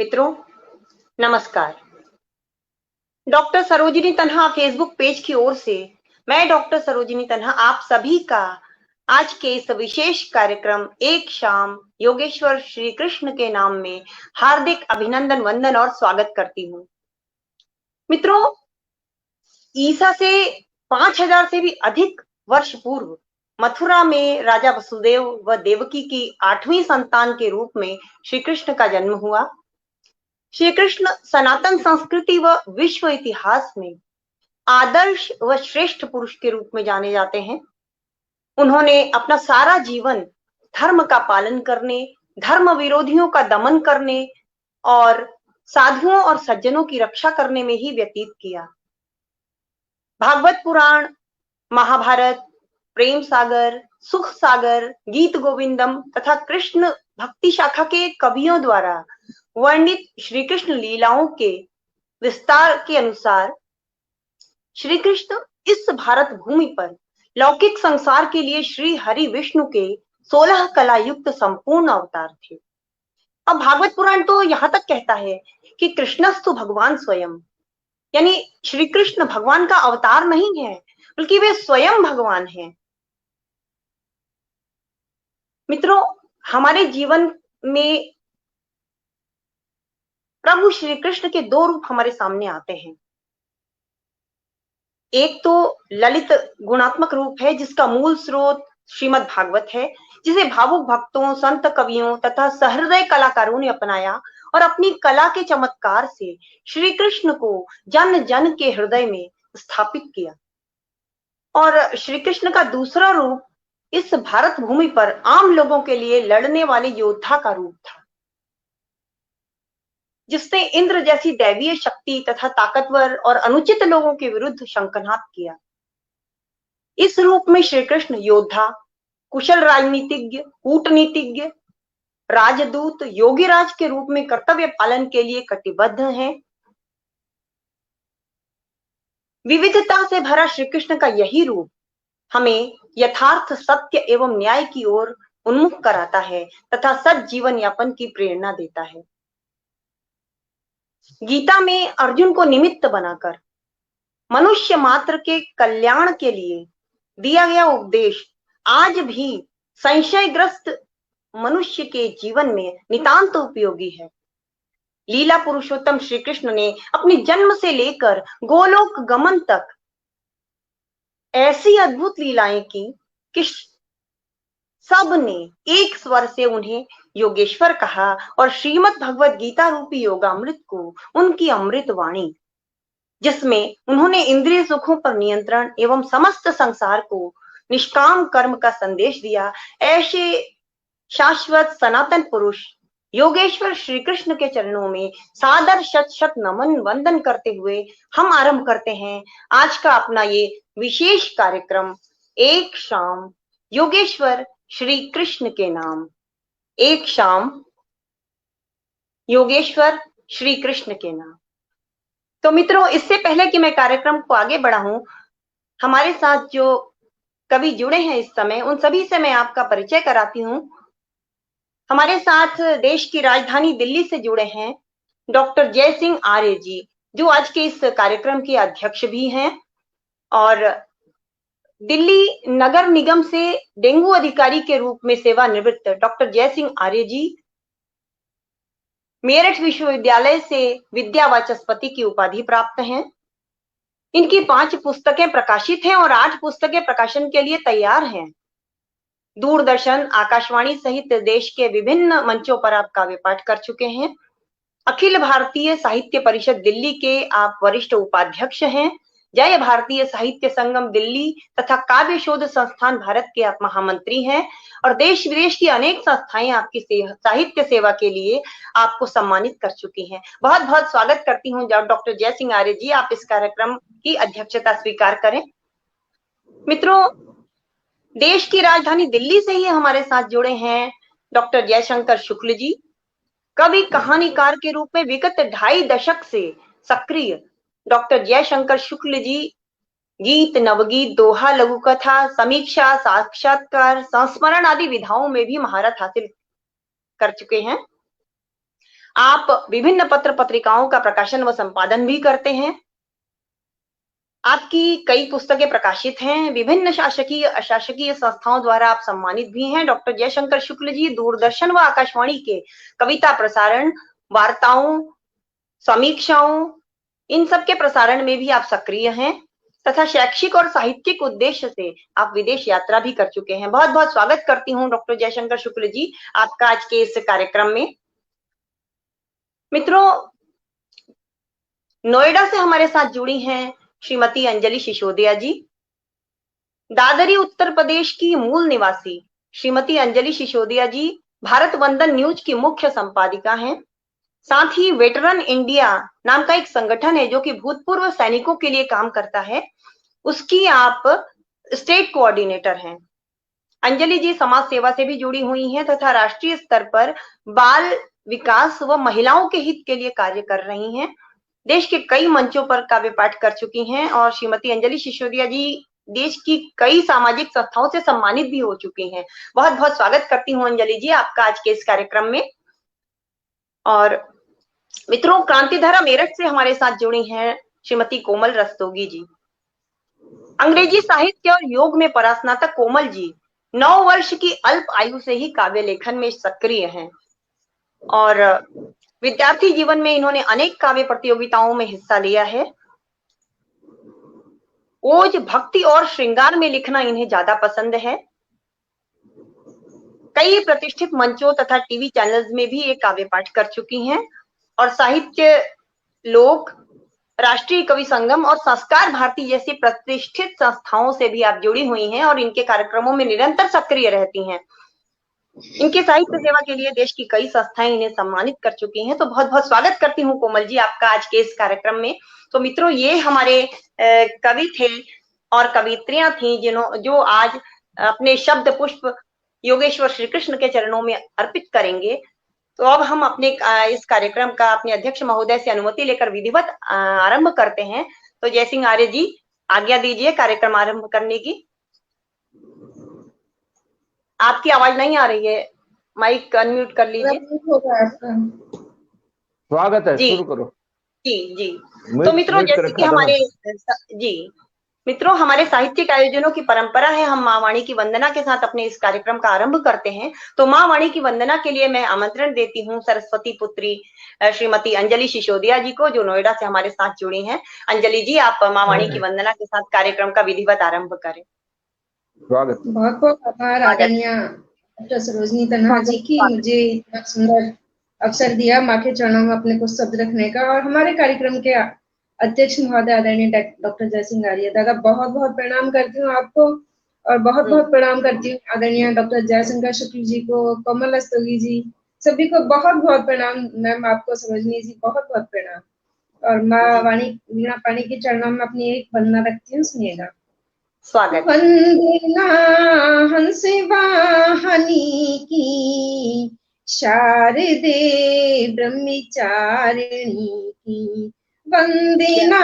मित्रों, नमस्कार। डॉक्टर सरोजिनी तन्हा फेसबुक पेज की ओर से मैं डॉक्टर सरोजिनी तन्हा आप सभी का आज के इस विशेष कार्यक्रम एक शाम योगेश्वर श्री कृष्ण के नाम में हार्दिक अभिनंदन, वंदन और स्वागत करती हूँ। मित्रों, ईसा से 5000 से भी अधिक वर्ष पूर्व मथुरा में राजा वसुदेव व देवकी की 8वीं संतान के रूप में श्री कृष्ण का जन्म हुआ। श्री कृष्ण सनातन संस्कृति व विश्व इतिहास में आदर्श व श्रेष्ठ पुरुष के रूप में जाने जाते हैं। उन्होंने अपना सारा जीवन धर्म का पालन करने, धर्म विरोधियों का दमन करने और साधुओं और सज्जनों की रक्षा करने में ही व्यतीत किया। भागवत पुराण, महाभारत, प्रेम सागर, सुख सागर, गीत गोविंदम तथा कृष्ण भक्ति शाखा के कवियों द्वारा वर्णित श्री कृष्ण लीलाओं के विस्तार के अनुसार श्री कृष्ण इस भारत भूमि पर लौकिक संसार के लिए श्री हरि विष्णु के 16 कला युक्त संपूर्ण अवतार थे। अब भागवत पुराण तो यहां तक कहता है कि कृष्णस्तु भगवान स्वयं, यानी श्री कृष्ण भगवान का अवतार नहीं है, बल्कि वे स्वयं भगवान हैं। मित्रों, हमारे जीवन में प्रभु श्री कृष्ण के दो रूप हमारे सामने आते हैं। एक तो ललित गुणात्मक रूप है जिसका मूल स्रोत श्रीमद् भागवत है, जिसे भावुक भक्तों, संत कवियों तथा सहृदय कलाकारों ने अपनाया और अपनी कला के चमत्कार से श्री कृष्ण को जन जन के हृदय में स्थापित किया। और श्री कृष्ण का दूसरा रूप इस भारत भूमि पर आम लोगों के लिए लड़ने वाले योद्धा का रूप था, जिसने इंद्र जैसी दैवीय शक्ति तथा ताकतवर और अनुचित लोगों के विरुद्ध शंखनाद किया। इस रूप में श्री कृष्ण योद्धा, कुशल राजनीतिज्ञ, कूटनीतिज्ञ, राजदूत, योगीराज के रूप में कर्तव्य पालन के लिए कटिबद्ध हैं। विविधता से भरा श्री कृष्ण का यही रूप हमें यथार्थ, सत्य एवं न्याय की ओर उन्मुख कराता है तथा सत जीवन यापन की प्रेरणा देता है। गीता में अर्जुन को निमित्त बनाकर मनुष्य मात्र के कल्याण के लिए दिया गया उपदेश आज भी संशयग्रस्त मनुष्य के जीवन में नितांत उपयोगी है। लीला पुरुषोत्तम श्री कृष्ण ने अपने जन्म से लेकर गोलोक गमन तक ऐसी अद्भुत लीलाएं की कि सब ने एक स्वर से उन्हें योगेश्वर कहा और श्रीमद् भगवत गीता रूपी योगामृत को उनकी अमृत वाणी, जिसमें उन्होंने इंद्रिय सुखों पर नियंत्रण एवं समस्त संसार को निष्काम कर्म का संदेश दिया, ऐसे शाश्वत सनातन पुरुष योगेश्वर श्री कृष्ण के चरणों में सादर शत शत नमन वंदन करते हुए हम आरंभ करते हैं आज का अपना ये विशेष कार्यक्रम एक शाम योगेश्वर श्री कृष्ण के नाम। एक शाम योगेश्वर श्री कृष्ण के नाम। तो मित्रों, इससे पहले कि मैं कार्यक्रम को आगे बढ़ाऊं, हमारे साथ जो कवि जुड़े हैं इस समय, उन सभी से मैं आपका परिचय कराती हूं। हमारे साथ देश की राजधानी दिल्ली से जुड़े हैं डॉक्टर जय सिंह आर्य जी, जो आज के इस कार्यक्रम के अध्यक्ष भी हैं, और दिल्ली नगर निगम से डेंगू अधिकारी के रूप में सेवानिवृत्त डॉक्टर जय सिंह आर्य जी मेरठ विश्वविद्यालय से विद्या वाचस्पति की उपाधि प्राप्त हैं। इनकी 5 पुस्तकें प्रकाशित हैं और 8 पुस्तकें प्रकाशन के लिए तैयार हैं। दूरदर्शन, आकाशवाणी सहित देश के विभिन्न मंचों पर आप काव्य पाठ कर चुके हैं। अखिल भारतीय साहित्य परिषद दिल्ली के आप वरिष्ठ उपाध्यक्ष हैं। जय भारतीय साहित्य संगम दिल्ली तथा काव्य शोध संस्थान भारत के आप महामंत्री हैं और देश विदेश की अनेक संस्थाएं आपकी साहित्य सेवा के लिए आपको सम्मानित कर चुकी हैं। बहुत बहुत स्वागत करती हूँ डॉक्टर जय सिंह आर्य जी, आप इस कार्यक्रम की अध्यक्षता स्वीकार करें। मित्रों, देश की राजधानी दिल्ली से ही हमारे साथ जुड़े हैं डॉक्टर जयशंकर शुक्ल जी, कवि कहानीकार के रूप में विगत 2.5 दशक से सक्रिय डॉक्टर जयशंकर शुक्ल जी गीत, नवगीत, दोहा, लघु कथा, समीक्षा, साक्षात्कार, संस्मरण आदि विधाओं में भी महारत हासिल कर चुके हैं। आप विभिन्न पत्र पत्रिकाओं का प्रकाशन व संपादन भी करते हैं। आपकी कई पुस्तकें प्रकाशित हैं। विभिन्न शासकीय अशासकीय संस्थाओं द्वारा आप सम्मानित भी हैं। डॉक्टर जयशंकर शुक्ल जी दूरदर्शन व आकाशवाणी के कविता प्रसारण, वार्ताओं, समीक्षाओं, इन सब के प्रसारण में भी आप सक्रिय हैं तथा शैक्षिक और साहित्यिक उद्देश्य से आप विदेश यात्रा भी कर चुके हैं। बहुत बहुत स्वागत करती हूँ डॉक्टर जयशंकर शुक्ल जी आपका आज के इस कार्यक्रम में। मित्रों, नोएडा से हमारे साथ जुड़ी हैं श्रीमती अंजलि सिसोदिया जी। दादरी उत्तर प्रदेश की मूल निवासी श्रीमती अंजलि सिसोदिया जी भारत वंदन न्यूज की मुख्य संपादिका हैं। साथ ही वेटरन इंडिया नाम का एक संगठन है जो कि भूतपूर्व सैनिकों के लिए काम करता है, उसकी आप स्टेट कोऑर्डिनेटर हैं। अंजलि जी समाज सेवा से भी जुड़ी हुई हैं तथा राष्ट्रीय स्तर पर बाल विकास व महिलाओं के हित के लिए कार्य कर रही हैं। देश के कई मंचों पर काव्य पाठ कर चुकी हैं और श्रीमती अंजलि सिसोदिया जी देश की कई सामाजिक संस्थाओं से सम्मानित भी हो चुकी हैं। बहुत बहुत स्वागत करती हूँ अंजलि जी आपका आज के इस कार्यक्रम में। और मित्रों, क्रांतिधारा मेरठ से हमारे साथ जुड़ी हैं श्रीमती कोमल रस्तोगी जी। अंग्रेजी साहित्य और योग में परास्नातक कोमल जी 9 वर्ष की अल्प आयु से ही काव्य लेखन में सक्रिय हैं और विद्यार्थी जीवन में इन्होंने अनेक काव्य प्रतियोगिताओं में हिस्सा लिया है। ओज, भक्ति और श्रृंगार में लिखना इन्हें ज्यादा पसंद है। कई प्रतिष्ठित मंचों तथा टीवी चैनल्स में भी ये काव्य पाठ कर चुकी हैं और साहित्य लोक, राष्ट्रीय कवि संगम और संस्कार भारती जैसी प्रतिष्ठित संस्थाओं से भी आप जुड़ी हुई हैं और इनके कार्यक्रमों में निरंतर सक्रिय रहती हैं। इनके साहित्य सेवा के लिए देश की कई संस्थाएं इन्हें सम्मानित कर चुकी हैं। तो बहुत बहुत स्वागत करती हूँ कोमल जी आपका आज के इस कार्यक्रम में। तो मित्रों, ये हमारे कवि थे और कवित्रियां थी जो आज अपने शब्द पुष्प योगेश्वर श्री कृष्ण के चरणों में अर्पित करेंगे। तो अब हम अपने इस कार्यक्रम का अपने अध्यक्ष महोदय से अनुमति लेकर विधिवत आरंभ करते हैं। तो जयसिंह आर्य जी, आज्ञा दीजिए कार्यक्रम आरंभ करने की। आपकी आवाज नहीं आ रही है, माइक अनम्यूट कर लीजिए। स्वागत है, शुरू करो। जी जी। तो मित्रों, जैसे कि हमारे साहित्यिक आयोजनों की परंपरा है, हम माँ वाणी की वंदना के साथ अपने इस कार्यक्रम का आरंभ करते हैं। तो माँ वाणी की वंदना के लिए मैं आमंत्रण देती हूँ सरस्वती पुत्री श्रीमती अंजलि सिसोदिया जी को, जो नोएडा से हमारे साथ जुड़ी हैं। अंजलि जी, आप माँ वाणी की वंदना के साथ कार्यक्रम का विधिवत आरंभ करें। स्वागत। बहुत बहुत आभार आदरणीय डॉक्टर सरोजिनी तन्हा जी की, मुझे इतना सुंदर अवसर दिया माँ के चरणों में अपने कुछ शब्द रखने का। और हमारे कार्यक्रम के अध्यक्ष महोदय आदरणीय डॉक्टर जयसिंह आर्य दादा, बहुत बहुत प्रणाम करती हूँ आपको और बहुत बहुत प्रणाम करती हूँ आदरणीय डॉक्टर जयशंकर शुक्ल जी को, कोमल रस्तोगी जी, सभी को बहुत बहुत प्रणाम। मैम आपको सरोजिनी जी बहुत बहुत प्रणाम। और माँ वाणी वीणा पाणी के चरणों में अपनी एक वंदना रखती हूँ, सुनिएगा। स्वागत। वंदना हंस वाहनी की, शारदे ब्रह्मचारिणी की, वंदना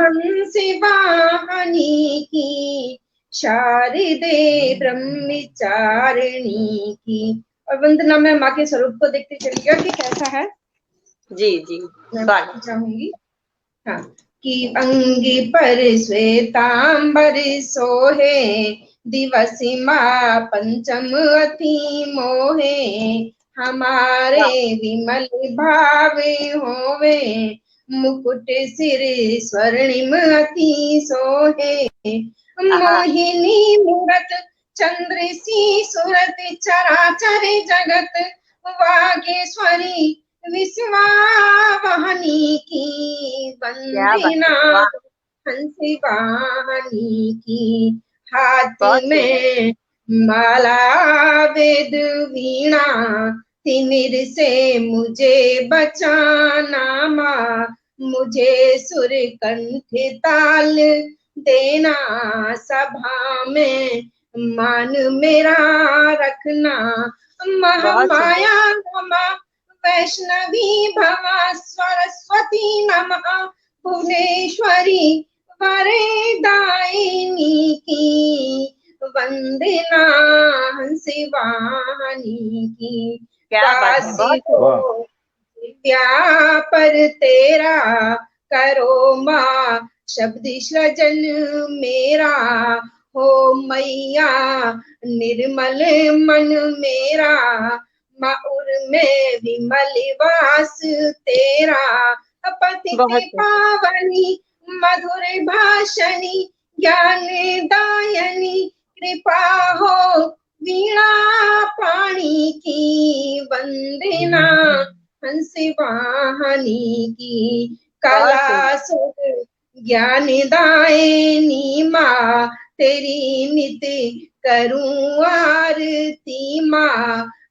हंस वाहनी की, शारदे ब्रह्मचारिणी की। और वंदना में माँ के स्वरूप को देखते चलिएगा कि कैसा है। जी जी, मैं चाहूंगी हाँ कि अंगी पर श्वेतांबर सोहे, दिवस माँ पंचम अति मोहे, हमारे विमल भावे होवे, मुकुट सिर स्वर्णिम अति सोहे, मोहिनी मूरत चंद्र सी सूरत, चराचर जगत वागेश्वरी विश्वावहनी की, वंदना हंस वाहनी की, हाथ में माला वेद वीणा, तिमिर से मुझे बचाना माँ, मुझे सुर कंठ ताल देना, सभा में मान मेरा रखना, महामाया नमा वैष्णवी भवा सरस्वती नमः, भुवनेश्वरी वरदायिनी की, वंदना हंस वाहनी की, काशी को पर तेरा करो माँ शब्द सृजन मेरा, हो मैया निर्मल मन मेरा, माउर में विमल वास तेरा, पतित पावनी मधुर भाषणी ज्ञान दायनी, कृपा हो वीणा पाणी की वंदना, हंस वाहनी की कला सुर ज्ञान दायनी माँ, तेरी नित करूं आरती माँ,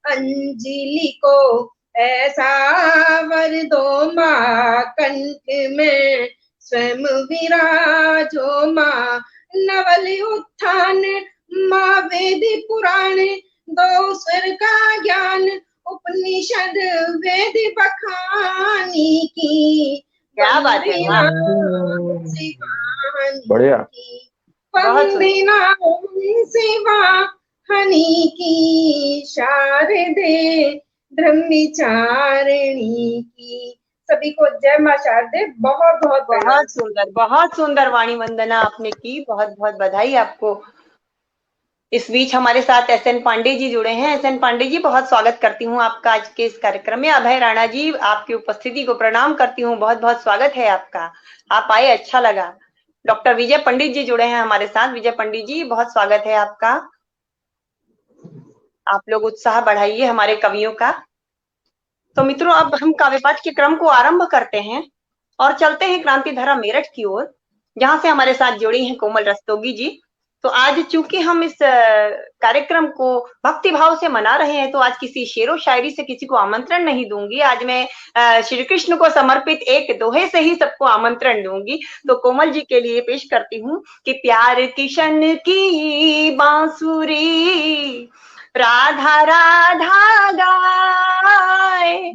अंजलि को ऐसा वर दो माँ, कंठ में स्वयं विराजो माँ, नवल उत्थान माँ वेद पुराण, दो स्वर का ज्ञान उपनिषद वेद बखानी की, क्या बात है, बढ़िया, वंदना सेवा हनी की, शारदे ब्रह्मचारिणी की। सभी को जय माँ शारदे। बहुत बहुत सुंदर वाणी वंदना आपने की, बहुत बहुत बधाई आपको। इस बीच हमारे साथ SN पांडे जी जुड़े हैं। SN पांडे जी, बहुत स्वागत करती हूँ आपका आज के इस कार्यक्रम में। अभय राणा जी, आपकी उपस्थिति को प्रणाम करती हूँ, बहुत बहुत स्वागत है आपका, आप आए, अच्छा लगा। डॉक्टर विजय पंडित जी जुड़े हैं हमारे साथ। विजय पंडित जी, बहुत स्वागत है आपका, आप लोग उत्साह बढ़ाइए हमारे कवियों का। तो मित्रों, अब हम काव्य पाठ के क्रम को आरंभ करते हैं और चलते हैं क्रांति धारा मेरठ की ओर, जहां से हमारे साथ जुड़ी हैं कोमल रस्तोगी जी। तो आज चूंकि हम इस कार्यक्रम को भक्ति भाव से मना रहे हैं, तो आज किसी शेरो शायरी से किसी को आमंत्रण नहीं दूंगी। आज मैं श्री कृष्ण को समर्पित एक दोहे से ही सबको आमंत्रण दूंगी। तो कोमल जी के लिए पेश करती हूँ कि प्यार किशन की बांसुरी राधा राधा गाए,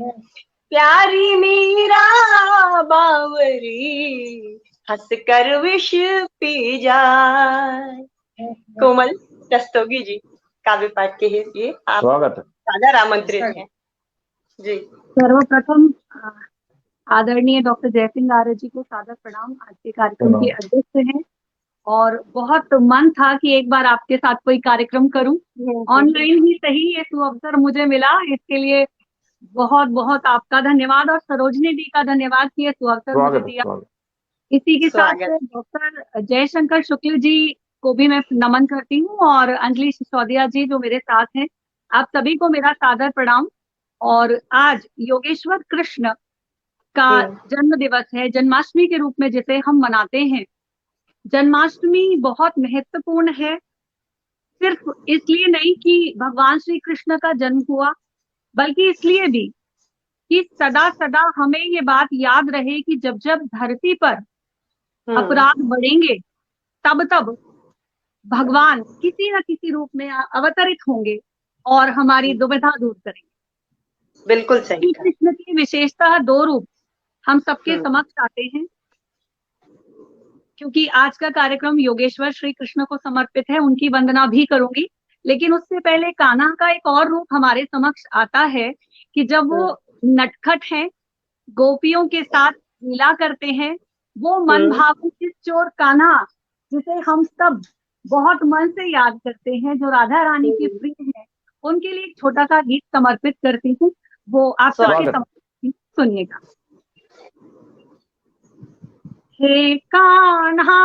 प्यारी मीरा बावरी हंस कर विष पी जाए। कोमल रस्तोगी जी, काव्य पाठ के लिए आप सादर आमंत्रित हैं जी। सर्वप्रथम आदरणीय डॉक्टर जयसिंह आर्य जी को सादर प्रणाम। आज के कार्यक्रम के अध्यक्ष हैं और बहुत मन था कि एक बार आपके साथ कोई कार्यक्रम करूं, ऑनलाइन ही सही, ये सुअवसर मुझे मिला, इसके लिए बहुत बहुत आपका धन्यवाद और सरोजनी दी का धन्यवाद कि ये सुअवसर मुझे दिया। इसी के साथ डॉक्टर जयशंकर शुक्ल जी को भी मैं नमन करती हूँ और अंजलि सिसोदिया जी जो मेरे साथ हैं, आप सभी को मेरा सादर प्रणाम। और आज योगेश्वर कृष्ण का जन्म दिवस है, जन्माष्टमी के रूप में जिसे हम मनाते हैं। जन्माष्टमी बहुत महत्वपूर्ण है, सिर्फ इसलिए नहीं कि भगवान श्री कृष्ण का जन्म हुआ, बल्कि इसलिए भी कि सदा सदा हमें ये बात याद रहे कि जब जब धरती पर अपराध बढ़ेंगे, तब तब भगवान किसी न किसी रूप में अवतरित होंगे और हमारी दुविधा दूर करेंगे। बिल्कुल सही। कृष्ण की विशेषता दो रूप हम सबके समक्ष आते हैं। क्योंकि आज का कार्यक्रम योगेश्वर श्री कृष्ण को समर्पित है, उनकी वंदना भी करूंगी, लेकिन उससे पहले कान्हा का एक और रूप हमारे समक्ष आता है कि जब वो नटखट हैं, गोपियों के साथ लीला करते हैं, वो मन भावुक चोर कान्हा जिसे हम सब बहुत मन से याद करते हैं, जो राधा रानी की प्रिय है, उनके लिए एक छोटा सा गीत समर्पित करती हूँ, वो आप सबके सुनिएगा। हे कान्हा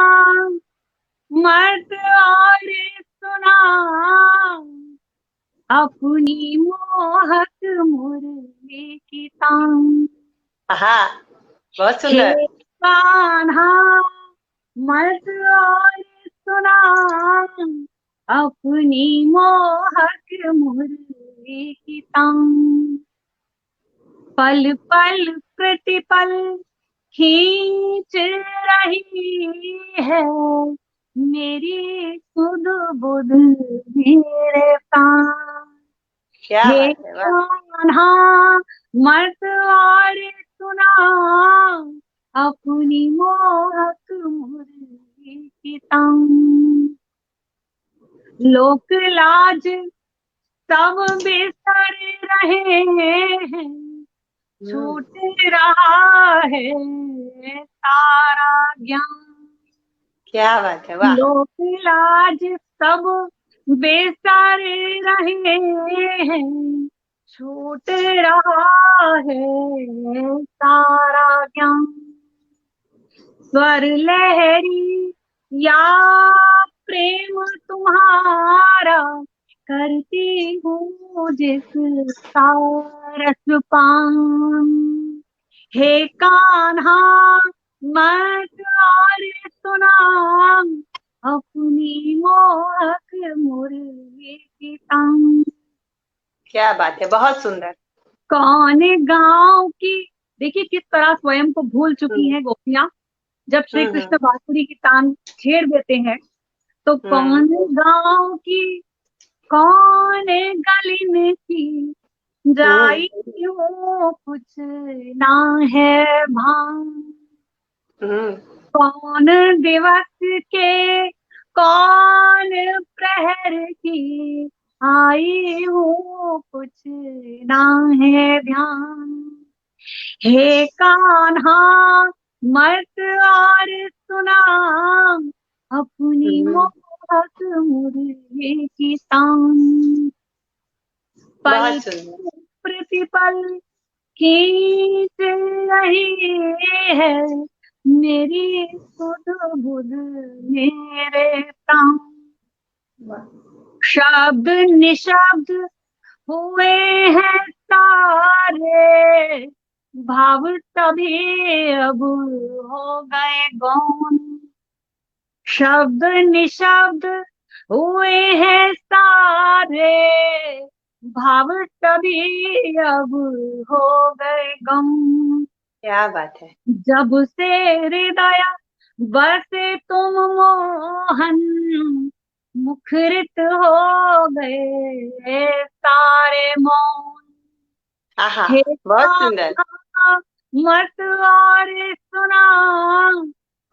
मत और सुना अपनी मोहक मुरली की तान। बहुत सुंदर। हे कान्हा मत और सुना अपनी मोहक मुरली की तान। पल पल प्रतिपल खींच रही है मेरी सुध बुध मेरे प्राण। हे कान्हा मत और सुना अपनी मोहक मुरली की तान। लोक लाज सब बिसर रहे हैं, छूट रहा है सारा ज्ञान। क्या बात है, वाह। लोक लाज सब बेसारे रहे हैं, छूट रहा है सारा ज्ञान। स्वर लहरी या प्रेम तुम्हारा, करती हूँ जिसका रसपान। हे कान्हा मत और सुना, अपनी मोहक मुरली की तान। क्या बात है, बहुत सुंदर। कौन गांव की, देखिए किस तरह स्वयं को भूल चुकी हैं गोपियां। जब श्री कृष्ण बांसुरी की तान छेड़ देते हैं तो कौन गांव की, कौन गली की, जाई हो कुछ ना है भान। कौन दिवस के, कौन प्रहर की, आई हूँ कुछ ना है ध्यान। हे कान्हा मत और सुना, अपनी मोहक मुरली की तान। पल प्रतिपल खींच रही है मेरी सुध बुध मेरे प्राण। शब्द निशब्द हुए हैं सारे, भाव तभी अब हो गए गौन। शब्द निशब्द हुए हैं सारे, भाव तभी अब हो गए गम। क्या बात है। जब से हृदय बसे तुम मोहन, मुखरित हो गए सारे मौन। आहा, हे बहुत सुंदर। मत और सुना,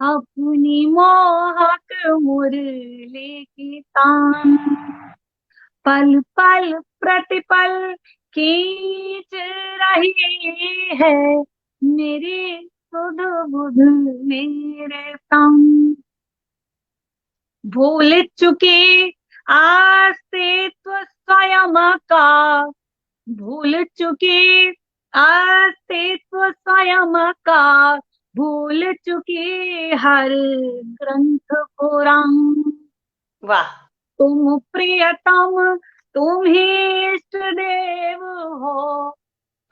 अपनी मोहक मुरली की तान। पल पल प्रतिपल खींच रही है मेरी सुध बुध मेरे संग। भूल चुकी अस्तित्व स्वयं का, भूल चुकी अस्तित्व स्वयं का, भूल चुकी हर ग्रंथ पुराण। वाह। तुम प्रियतम तुम ही इष्ट देव हो,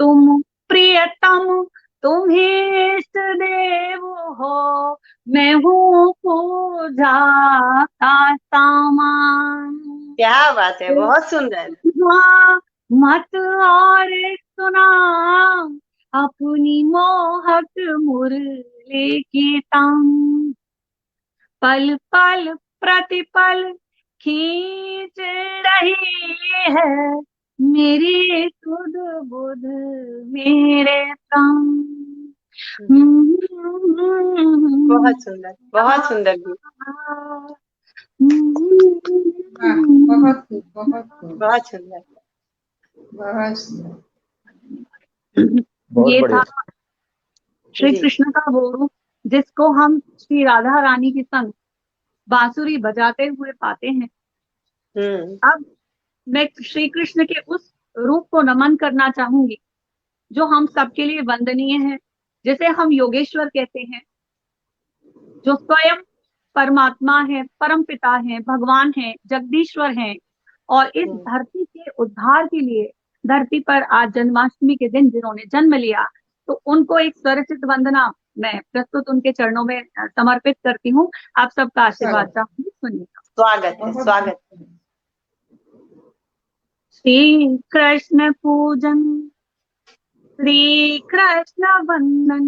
तुम प्रियतम तुम ही इष्ट देव हो, मैं हूँ पूजा का सामान। क्या बात है, बहुत सुंदर। हाँ, मत और सुना, अपनी मोहक मुरली की तान। पल पल प्रतिपल खींच रही है मेरी सुध बुध मेरे प्राण। बहुत सुंदर, बहुत सुंदर जी। बहुत खूब, बहुत खूब, बहुत सुंदर। बहुत सुंदर। ये था श्री कृष्ण का वो रूप जिसको हम श्री राधा रानी के संग बांसुरी बजाते हुए पाते हैं। अब मैं श्री कृष्ण के उस रूप को नमन करना चाहूंगी जो हम सबके लिए वंदनीय है, जिसे हम योगेश्वर कहते हैं, जो स्वयं परमात्मा है, परम पिता है, भगवान है, जगदीश्वर है। और इस धरती के उद्धार के लिए धरती पर आज जन्माष्टमी के दिन जिन्होंने जन्म लिया, तो उनको एक स्वरचित वंदना मैं प्रस्तुत उनके चरणों में समर्पित करती हूँ। आप सबका आशीर्वाद चाहूंगी, सुनिए। स्वागत है, स्वागत है। श्री कृष्ण पूजन, श्री कृष्ण वंदन,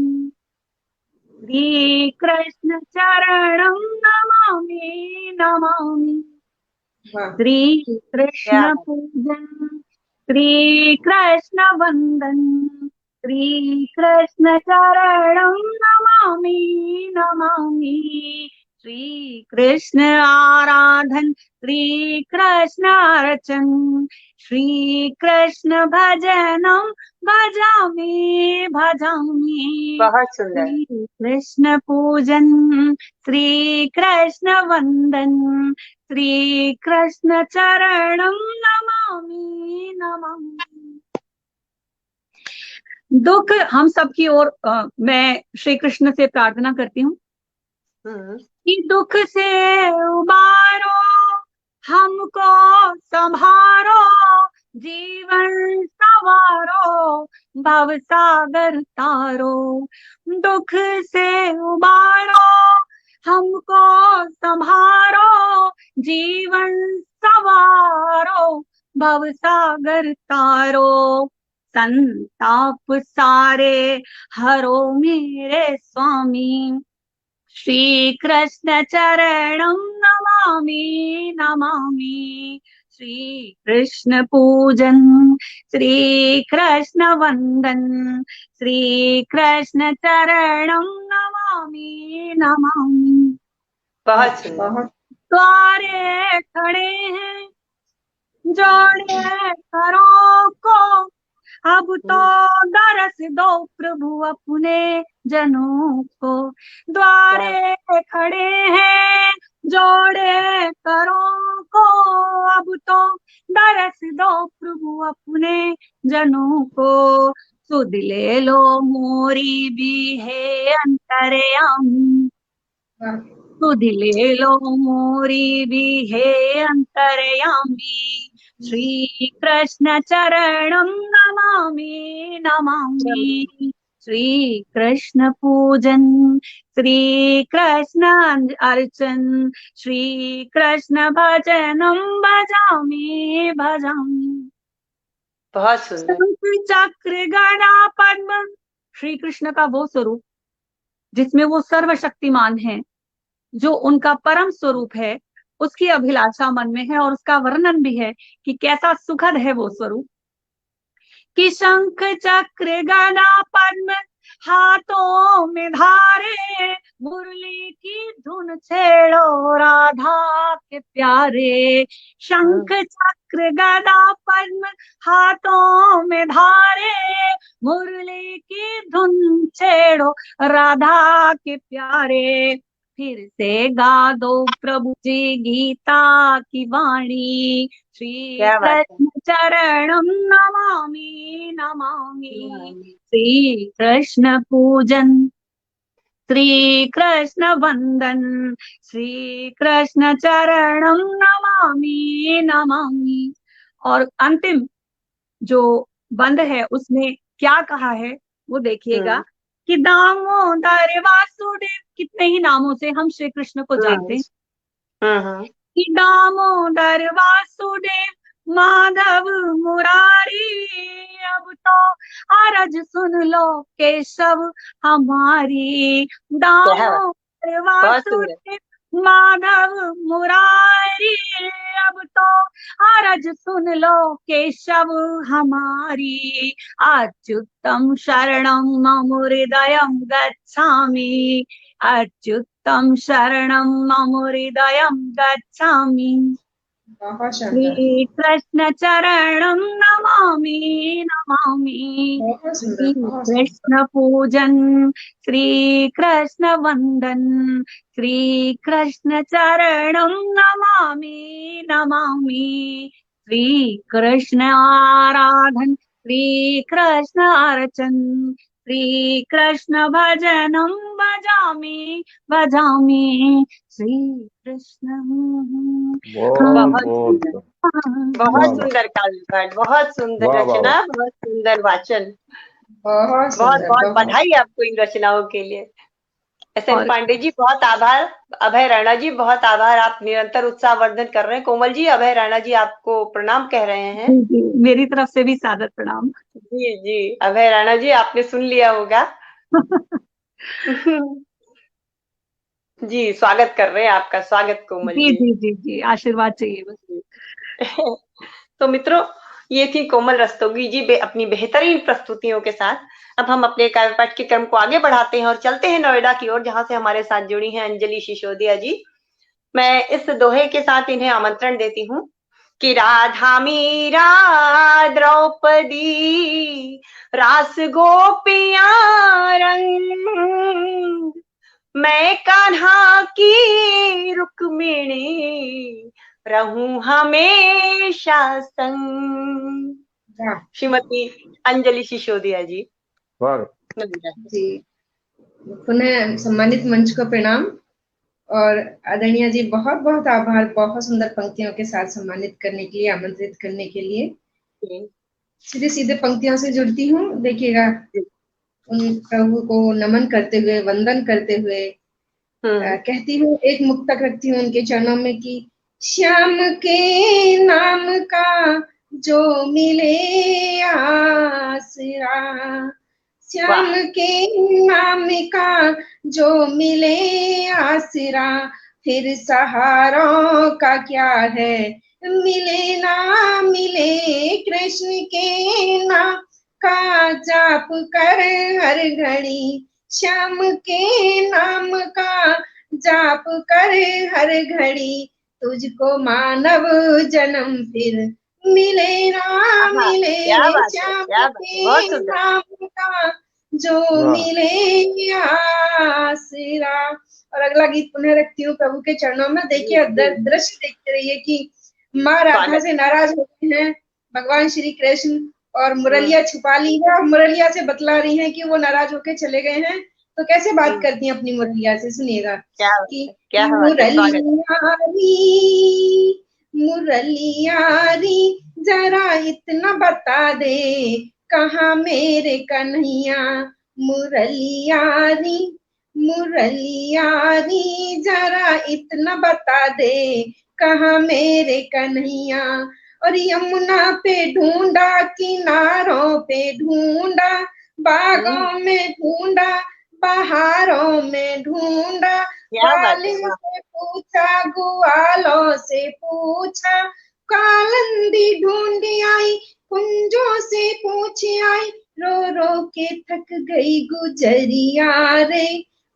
श्री कृष्ण चरणं नमामि नमामि। श्री कृष्ण पूजन, श्री कृष्ण वंदन, श्री कृष्ण चरणं नमामि नमामि। श्री कृष्ण आराधन, श्री कृष्ण अर्चन, श्री कृष्ण भजनम भजामि भजामि। बहुत सुंदर। श्री कृष्ण पूजन, श्री कृष्ण वंदन, श्री कृष्ण चरणम नमामि नमामि। दुख हम सब की ओर मैं श्री कृष्ण से प्रार्थना करती हूँ कि दुख से उबारो, हमको संभारो, जीवन सवारो, भव सागर तारो। दुख से उबारो, हमको संभारो, जीवन सवारो, भव सागर तारो। संताप सारे हरो मेरे स्वामी, श्री कृष्ण चरणम नमामि नमामि। श्री कृष्ण पूजन, श्री कृष्ण वंदन, श्री कृष्ण चरणम नमामि नमामि। बहुत सुंदर। द्वारे खड़े हैं जोड़े करों को, अब तो दरस दो प्रभु अपने जनों को। द्वारे खड़े हैं जोड़े करों को, अब तो दरस दो प्रभु अपने जनों को। सुध ले लो मोरी भी है अंतर्यामी, सुध ले लो मोरी भी है अंतर्यामी। श्री कृष्ण चरणम नमामि नमामि। श्री कृष्ण पूजन, श्री कृष्ण अर्चन, श्री कृष्ण भजनम भजामि भजामि। बहुत सुंदर। शंख चक्र गदा पद्म, श्री कृष्ण का वो स्वरूप जिसमें वो सर्वशक्तिमान है, जो उनका परम स्वरूप है, उसकी अभिलाषा मन में है और उसका वर्णन भी है कि कैसा सुखद है वो स्वरूप। कि शंख चक्र गदा पद्म हाथों में धारे, मुरली की धुन छेड़ो राधा के प्यारे। शंख चक्र गदा पद्म हाथों में धारे, मुरली की धुन छेड़ो राधा के प्यारे। फिर से गा दो प्रभु जी गीता की वाणी, श्री कृष्ण चरणम नमामि नमामि। श्री कृष्ण पूजन, श्री कृष्ण वंदन, श्री कृष्ण चरणम नमामि नमामि। और अंतिम जो बंद है उसमें क्या कहा है वो देखिएगा कि दामोदर वासुदेव, कितने ही नामों से हम श्री कृष्ण को जानते हैं। कि दामोदर वासुदेव माधव मुरारी, अब तो अरज सुन लो केशव हमारी। दामोदर वासुदेव माधव मुरारी, अब तो अरज सुन लो केशव हमारी। अच्युतम शरणम मम हृदयम गच्छामि, अच्युतम शरणम मम हृदयम गच्छामि। श्री कृष्ण चरणम नमामि नमामि। श्री कृष्ण पूजन, श्री कृष्ण वंदन, श्री कृष्ण चरणम नमामि नमामि। श्री कृष्ण आराधन, श्री कृष्ण अर्चन, श्री कृष्ण भजनम भजामि भजामि। श्री कृष्ण। बहुत सुंदर काव्यपाठ, बहुत सुंदर रचना, बहुत सुंदर वाचन। बहुत बहुत बधाई आपको इन रचनाओं के लिए। SN पांडे जी बहुत आभार, अभय राणा जी बहुत आभार, आप निरंतर उत्साहवर्धन कर रहे हैं। कोमल जी, अभय राणा जी आपको प्रणाम कह रहे हैं। मेरी तरफ से भी सादर प्रणाम। जी जी, अभय राणा जी आपने सुन लिया होगा। जी, स्वागत कर रहे हैं आपका। स्वागत कोमल जी। जी जी जी, आशीर्वाद चाहिए बस। तो मित्रों, ये थी कोमल रस्तोगी जी अपनी बेहतरीन प्रस्तुतियों के साथ। अब हम अपने काव्यपाठ के क्रम को आगे बढ़ाते हैं और चलते हैं नोएडा की ओर, जहां से हमारे साथ जुड़ी हैं अंजलि सिसोदिया जी। मैं इस दोहे के साथ इन्हें आमंत्रण देती हूँ कि राधा मीरा द्रौपदी रास गोपियां रंग, मैं कान्हा की रुक्मिणी रहूं हमेशा संग। श्रीमती अंजलि सिसोदिया जी। जी, पुनः सम्मानित मंच को प्रणाम और आदरणीय जी बहुत बहुत आभार, बहुत सुंदर पंक्तियों के साथ सम्मानित करने के लिए, आमंत्रित करने के लिए। सीधे सीधे पंक्तियों से जुड़ती हूँ, देखिएगा उन प्रभु को नमन करते हुए, वंदन करते हुए कहती हूँ, एक मुक्तक रखती हूँ उनके चरणों में कि श्याम के नाम का जो मिले आसरा, श्याम के नाम का जो मिले आसरा, फिर सहारों का क्या है, मिले ना मिले कृष्ण के नाम का जाप कर हर घड़ी, श्याम के नाम का जाप कर हर घड़ी, तुझको मानव जन्म फिर मिले ना मिले, श्याम के नाम का जो मिले आसरा। और अगला गीत पुनः रखती हूँ प्रभु के चरणों में। देखिए दृश्य देखते रहिए कि माँ राधा से नाराज होते हैं भगवान श्री कृष्ण और मुरलिया छुपा ली है और मुरलिया से बतला रही हैं कि वो नाराज होके चले गए हैं, तो कैसे बात करती हैं अपनी मुरलिया से, सुनिएगा कि मुरलियारी जरा इतना बता दे कहाँ मेरे कन्हैया, मुरलियारी मुरलियारी जरा इतना बता दे कहाँ मेरे कन्हैया, और यमुना पे ढूंढा, किनारों पे ढूंढा, बागों में ढूंढा, बहारों में ढूंढा, ग्वालिन से पूछा, ग्वालों से पूछा, कालंदी ढूंढी आई, कुंजों से पूछी आई, रो रो के थक गई गुजरिया रे,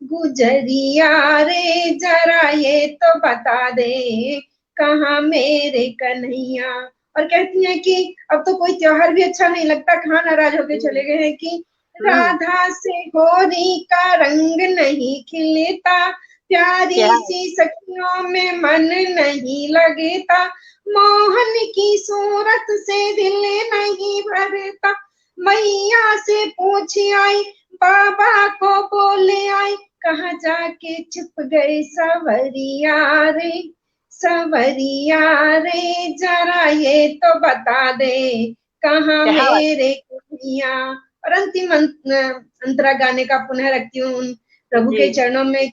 गुजरिया रे जरा ये तो बता दे कहाँ मेरे कन्हैया। और कहती हैं कि अब तो कोई त्योहार भी अच्छा नहीं लगता, कहाँ नाराज होके चले गए हैं कि राधा से होली का रंग नहीं खिलता, प्यारी सी सखियों में मन नहीं लगता, मोहन की सूरत से दिल नहीं भरता, मैया से पूछी आई, बाबा को बोले आई, कहाँ जाके छुप गए सवरिया रे, सवरिया रे जरा ये तो बता दे कहाँ मेरे कन्हैया। और अंतिम अंतरा गाने का पुनः रखती हूँ प्रभु के चरणों में।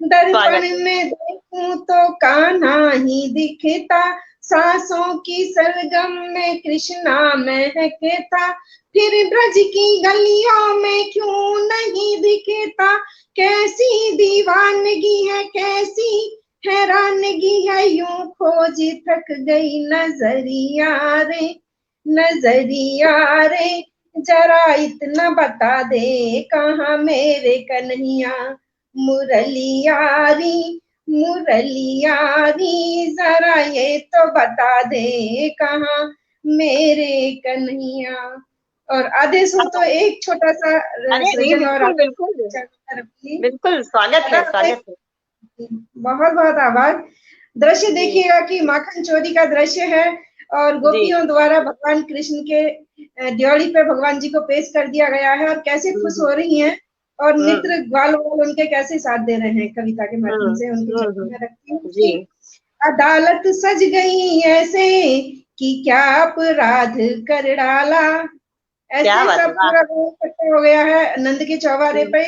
दर्पण में देखूं तो कान्हा ही दिखता, सांसों की सरगम में कृष्णा महकता, फिर ब्रज की गलियों में क्यों नहीं दिखता, कैसी दीवानगी है, कैसी हैरानगी है, यूं खोज थक गई नजरिया रे, नजरिया रे जरा इतना बता दे कहाँ मेरे कन्हैया, मुरलियारी मुरलियारी जरा ये तो बता दे कहाँ मेरे कन्हैया। और आदेश हो तो एक छोटा सा बिल्कुल स्वागत है, स्वागत है। बहुत बहुत आभार। दृश्य देखिएगा कि माखन चोरी का दृश्य है और गोपियों द्वारा भगवान कृष्ण के ड्योढ़ी पे भगवान जी को पेश कर दिया गया है और कैसे खुश हो रही हैं और मित्र ग्वाल उनके कैसे साथ दे रहे हैं कविता के माध्यम से। उनकी रखती हूँ कि अदालत सज गई ऐसे कि क्या अपराध कर डाला, ऐसे सब पूरा इकट्ठा हो गया है नंद के चौबारे पे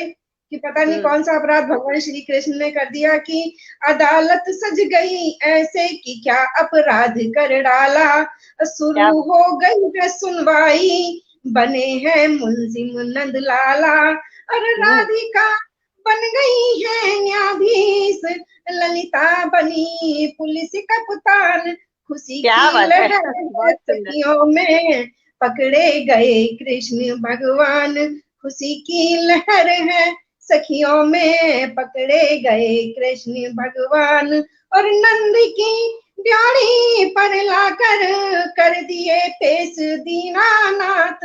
कि पता नहीं कौन सा अपराध भगवान श्री कृष्ण ने कर दिया कि अदालत सज गई ऐसे कि क्या अपराध कर डाला, शुरू हो गई सुनवाई, बने हैं मुलजिम नंद लाला, और राधिका बन गई है न्यायाधीश, ललिता बनी पुलिस कप्तान, खुशी की लहर में पकड़े गए कृष्ण भगवान, खुशी की लहर है सखियों में पकड़े गए कृष्ण भगवान, और नंद की ड्योढ़ी पर लाकर कर दिए पेश दीनानाथ,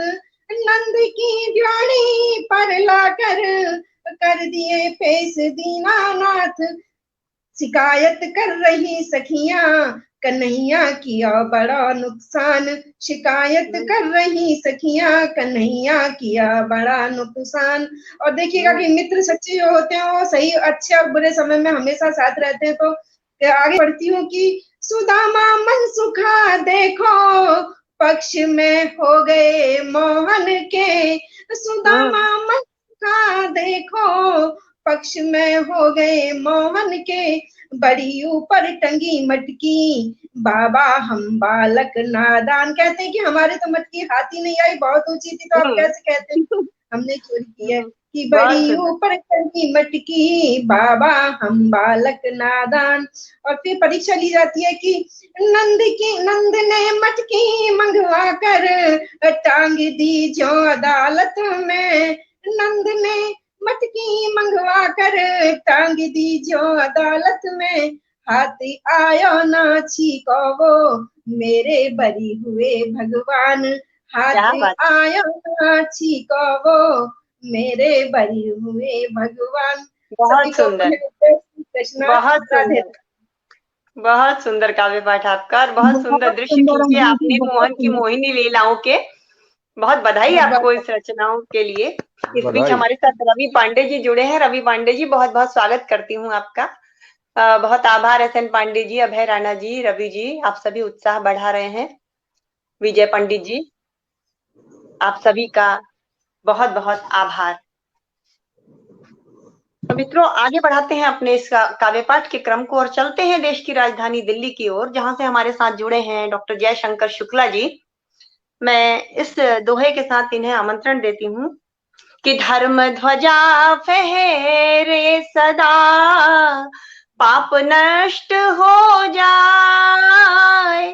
नंद की ड्योढ़ी पर लाकर कर दिए पेश दीनानाथ। शिकायत कर रही सखियां कन्हैया किया बड़ा नुकसान, शिकायत कर रही सखियां कन्हैया किया बड़ा नुकसान। और देखिएगा कि मित्र सच्चे जो होते हैं वो सही अच्छे और बुरे समय में हमेशा साथ रहते हैं। तो आगे बढ़ती हूँ कि सुदामा मन सुखा देखो पक्ष में हो गए मोहन के, सुदामा मन सुखा देखो पक्ष में हो गए मोहन के। बड़ी ऊपर टंगी मटकी बाबा हम बालक नादान। कहते हैं कि हमारे तो मटकी हाथी नहीं आई, बहुत ऊंची थी, तो आप कैसे कहते हैं हमने चोरी की है। कि बड़ी ऊपर टंगी मटकी बाबा हम बालक नादान। और फिर परीक्षा ली जाती है कि नंद ने मटकी मंगवा कर टांग दी जो अदालत में, नंद ने मटकी मंगवा कर टांग दी जो अदालत में। हाथ आयो ना छीको वो मेरे बरी हुए भगवान, हाथ आयो ना छीको वो मेरे बरी हुए भगवान। बहुत सुंदर, बहुत सुंदर, बहुत सुंदर काव्य पाठ आपका, और बहुत सुंदर दृश्य खींचे आपने मोहन की मोहिनी लीलाओं के। बहुत बधाई आपको इस रचनाओं के लिए। इस बीच हमारे साथ रवि पांडे जी जुड़े हैं। रवि पांडे जी, बहुत बहुत स्वागत करती हूँ आपका। बहुत आभार SN पांडे जी, अभय राणा जी, रवि जी, आप सभी उत्साह बढ़ा रहे हैं। विजय पंडित जी, आप सभी का बहुत बहुत आभार। तो मित्रों, आगे बढ़ाते हैं अपने इस काव्य पाठ के क्रम को और चलते हैं देश की राजधानी दिल्ली की ओर, जहां से हमारे साथ जुड़े हैं डॉक्टर जयशंकर शुक्ला जी। मैं इस दोहे के साथ इन्हें आमंत्रण देती हूँ कि धर्म ध्वजा फहरे सदा, पाप नष्ट हो जाए,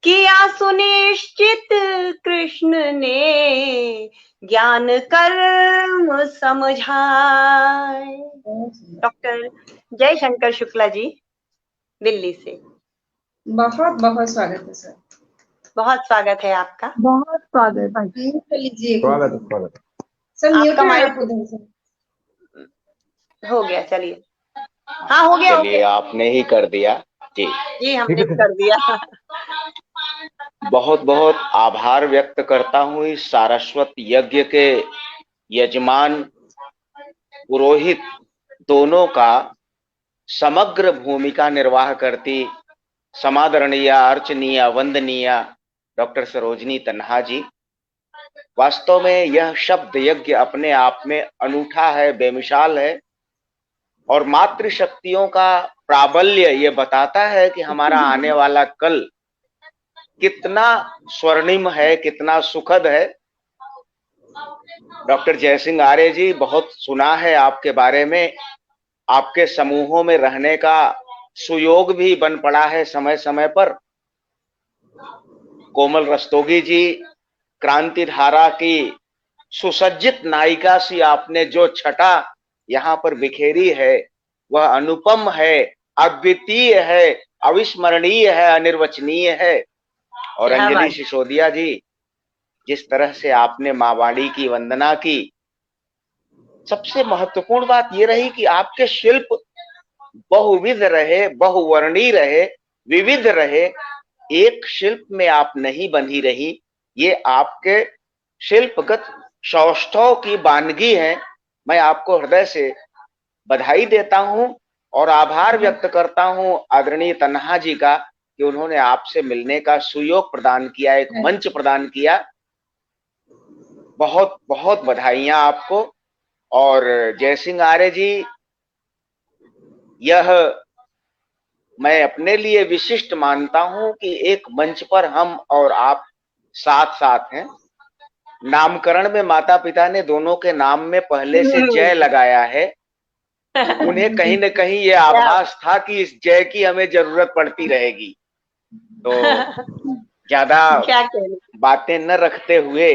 किया सुनिश्चित कृष्ण ने ज्ञान कर्म समझाए। डॉक्टर जयशंकर शुक्ला जी, दिल्ली से बहुत बहुत स्वागत है सर। बहुत स्वागत है आपका। बहुत स्वागत भाई। स्वागत स्वागत। सर आपका माइक हो गया, चलिए। हाँ, हो गया, चलिए आपने ही कर दिया जी। जी हमने कर दिया। बहुत बहुत आभार व्यक्त करता हूँ इस सारस्वत यज्ञ के यजमान पुरोहित दोनों का, समग्र भूमिका निर्वाह करती समादरणीय, अर्चनीय, वंदनीय डॉक्टर सरोजनी तन्हा जी। वास्तव में यह शब्द यज्ञ अपने आप में अनूठा है, बेमिसाल है, और मातृशक्तियों का प्राबल्य ये बताता है कि हमारा आने वाला कल कितना स्वर्णिम है, कितना सुखद है। डॉक्टर जयसिंह आर्य जी, बहुत सुना है आपके बारे में, आपके समूहों में रहने का सुयोग भी बन पड़ा है समय समय पर। कोमल रस्तोगी जी, क्रांति धारा की सुसज्जित नायिका सी आपने जो छटा यहाँ पर बिखेरी है, वह अनुपम है, अद्वितीय है, अविस्मरणीय है, अनिर्वचनीय है। और अंजलि सिसोदिया जी, जिस तरह से आपने माँ वाणी की वंदना की, सबसे महत्वपूर्ण बात ये रही कि आपके शिल्प बहुविध रहे, बहुवर्णीय रहे, विविध रहे। एक शिल्प में आप नहीं बंधी रही, ये आपके शिल्पगत सौष्ठव की वानगी है। मैं आपको हृदय से बधाई देता हूं और आभार व्यक्त करता हूं आदरणीय तन्हा जी का कि उन्होंने आपसे मिलने का सुयोग प्रदान किया, एक मंच प्रदान किया। बहुत बहुत बधाइयां आपको। और जयसिंह आर्य जी, यह मैं अपने लिए विशिष्ट मानता हूं कि एक मंच पर हम और आप साथ साथ हैं। नामकरण में माता पिता ने दोनों के नाम में पहले से जय लगाया है। उन्हें कहीं न कहीं ये आभास था कि इस जय की हमें जरूरत पड़ती रहेगी। तो ज्यादा बातें न रखते हुए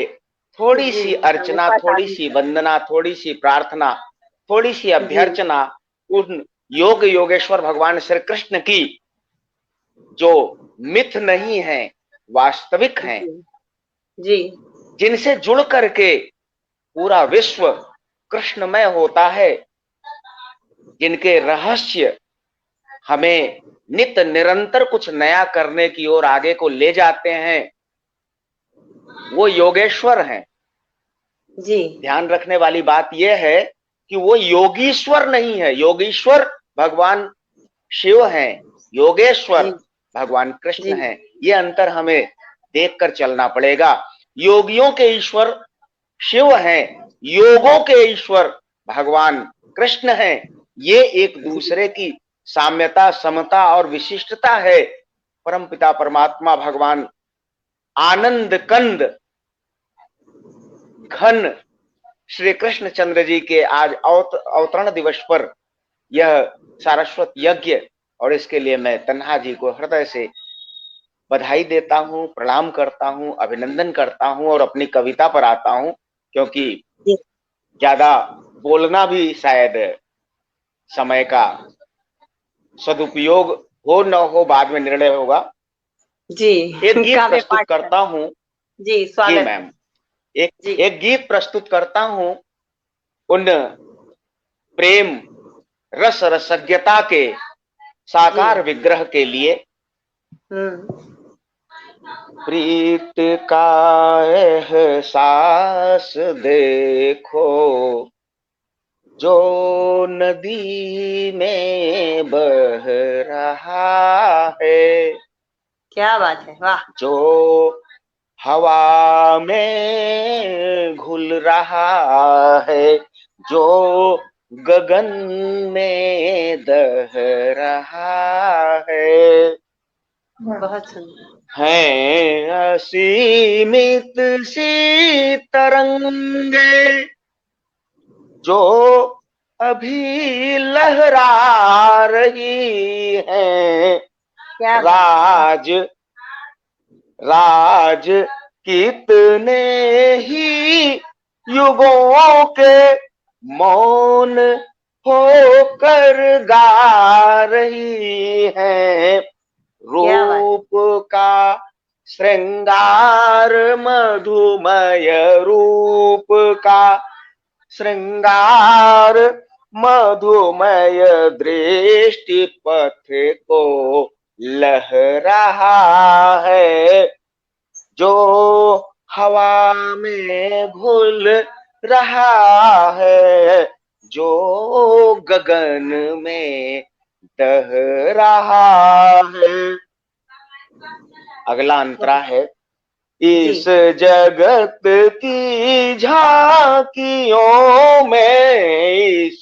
थोड़ी सी अर्चना, थोड़ी सी वंदना, थोड़ी सी प्रार्थना, थोड़ी सी अभ्यर्चना उन योग योगेश्वर भगवान श्री कृष्ण की जो मिथ नहीं है, वास्तविक हैं, जी जिनसे जुड़ करके पूरा विश्व कृष्णमय होता है, जिनके रहस्य हमें नित निरंतर कुछ नया करने की ओर आगे को ले जाते हैं, वो योगेश्वर हैं। जी ध्यान रखने वाली बात यह है कि वो योगीश्वर नहीं है। योगीश्वर भगवान शिव हैं, योगेश्वर जी भगवान कृष्ण जी हैं। ये अंतर हमें देखकर चलना पड़ेगा। योगियों के ईश्वर शिव हैं, योगों के ईश्वर भगवान कृष्ण हैं। ये एक दूसरे की साम्यता, समता और विशिष्टता है। परमपिता परमात्मा भगवान आनंद कंद घन श्री कृष्ण चंद्र जी के आज अवतरण दिवस पर यह सारस्वत यज्ञ, और इसके लिए मैं तन्हा जी को हृदय से बधाई देता हूँ, प्रणाम करता हूँ, अभिनंदन करता हूँ और अपनी कविता पर आता हूँ, क्योंकि जी ज्यादा बोलना भी शायद समय का सदुपयोग हो न हो, बाद में निर्णय होगा। जी एक गीत काव्य प्रस्तुत पाठ करता हूँ। जी जी स्वागत मैम, है। जी एक गीत प्रस्तुत करता हूँ उन प्रेम रस रसज्ञता के साकार विग्रह के लिए। प्रीत का एहसास देखो जो नदी में बह रहा है, क्या बात है, वाह। जो हवा में घुल रहा है, जो गगन में दह रहा है। बहुत सुंदर। हैं असीमित सी तरंगे जो अभी लहरा रही हैं। क्या बात है। राज कितने ही युगों के मौन होकर गा रही हैं। क्या बात है। रूप का श्रृंगार मधुमय, रूप का श्रृंगार मधुमय दृष्टि पथ को लहरा है, जो हवा में घुल रहा है, जो गगन में दह रहा है। अगला अंतरा है, इस जगत की झांकियों में, इस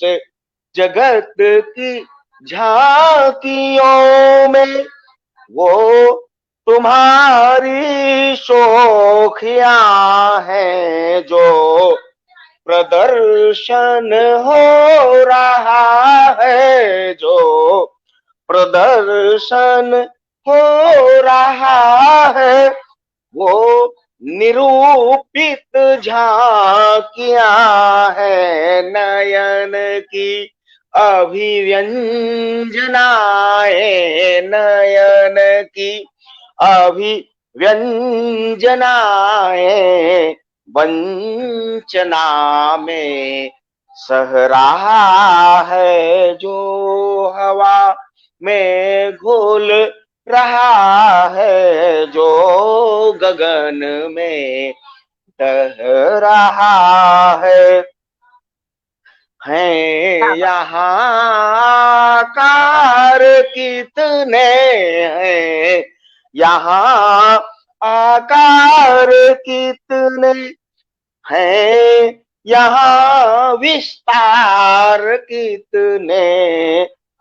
जगत की झांकियों में वो तुम्हारी शोखियां हैं, जो प्रदर्शन हो रहा है, जो प्रदर्शन हो रहा है। वो निरूपित झांकियां है, नयन की अभिव्यंजनाएं, नयन की अभिव्यंजनाएं वंचना में सह रहा है, जो हवा में घुल रहा है, जो गगन में दह रहा है। हैं यहाँ आकार कितने हैं, यहाँ आकार कितने हैं, यहाँ विस्तार कितने,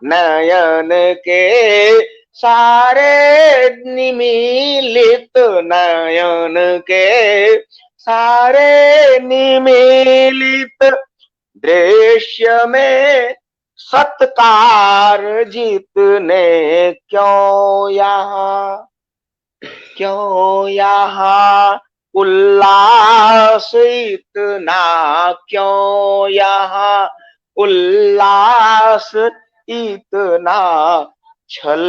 नयन के सारे निमीलित, नयन के सारे निमीलित दृश्य में सत्कार जितने, क्यों यहाँ उल्लास इतना, क्यों यहाँ उल्लास इतना, छल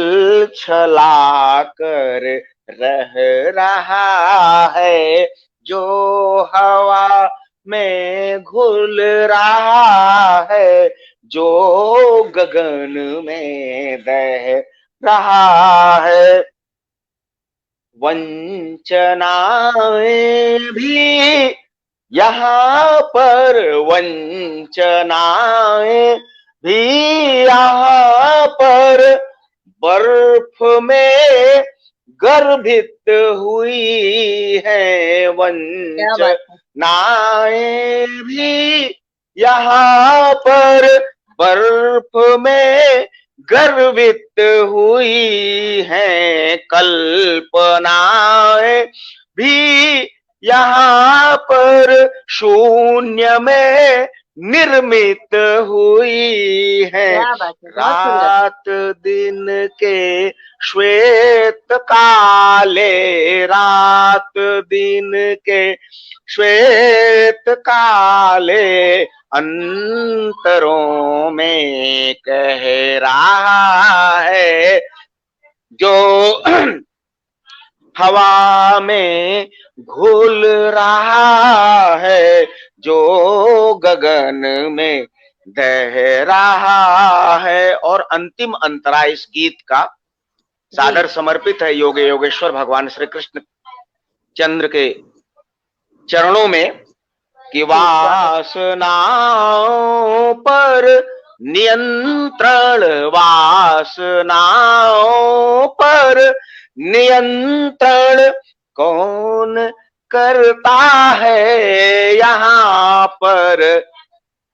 छला कर रह रहा है, जो हवा में घुल रहा है, जो गगन में दह रहा है। वंचनाएं भी यहाँ पर, वंचनाएं भी यहाँ पर बर्फ में गर्भित हुई है। वंचनाएं भी यहाँ पर बर्फ में गर्वित हुई हैं। कल्पनाएं भी यहाँ पर शून्य में निर्मित हुई हैं। रात दिन के श्वेत काले, रात दिन के श्वेत काले अंतरों में कह रहा है, जो हवा में घुल रहा है, जो गगन में दह रहा है। और अंतिम अंतरा इस गीत का सादर समर्पित है योगे योगेश्वर भगवान श्री कृष्ण चंद्र के चरणों में कि वासनाओं पर नियंत्रण, वासनाओं पर नियंत्रण कौन करता है यहाँ पर।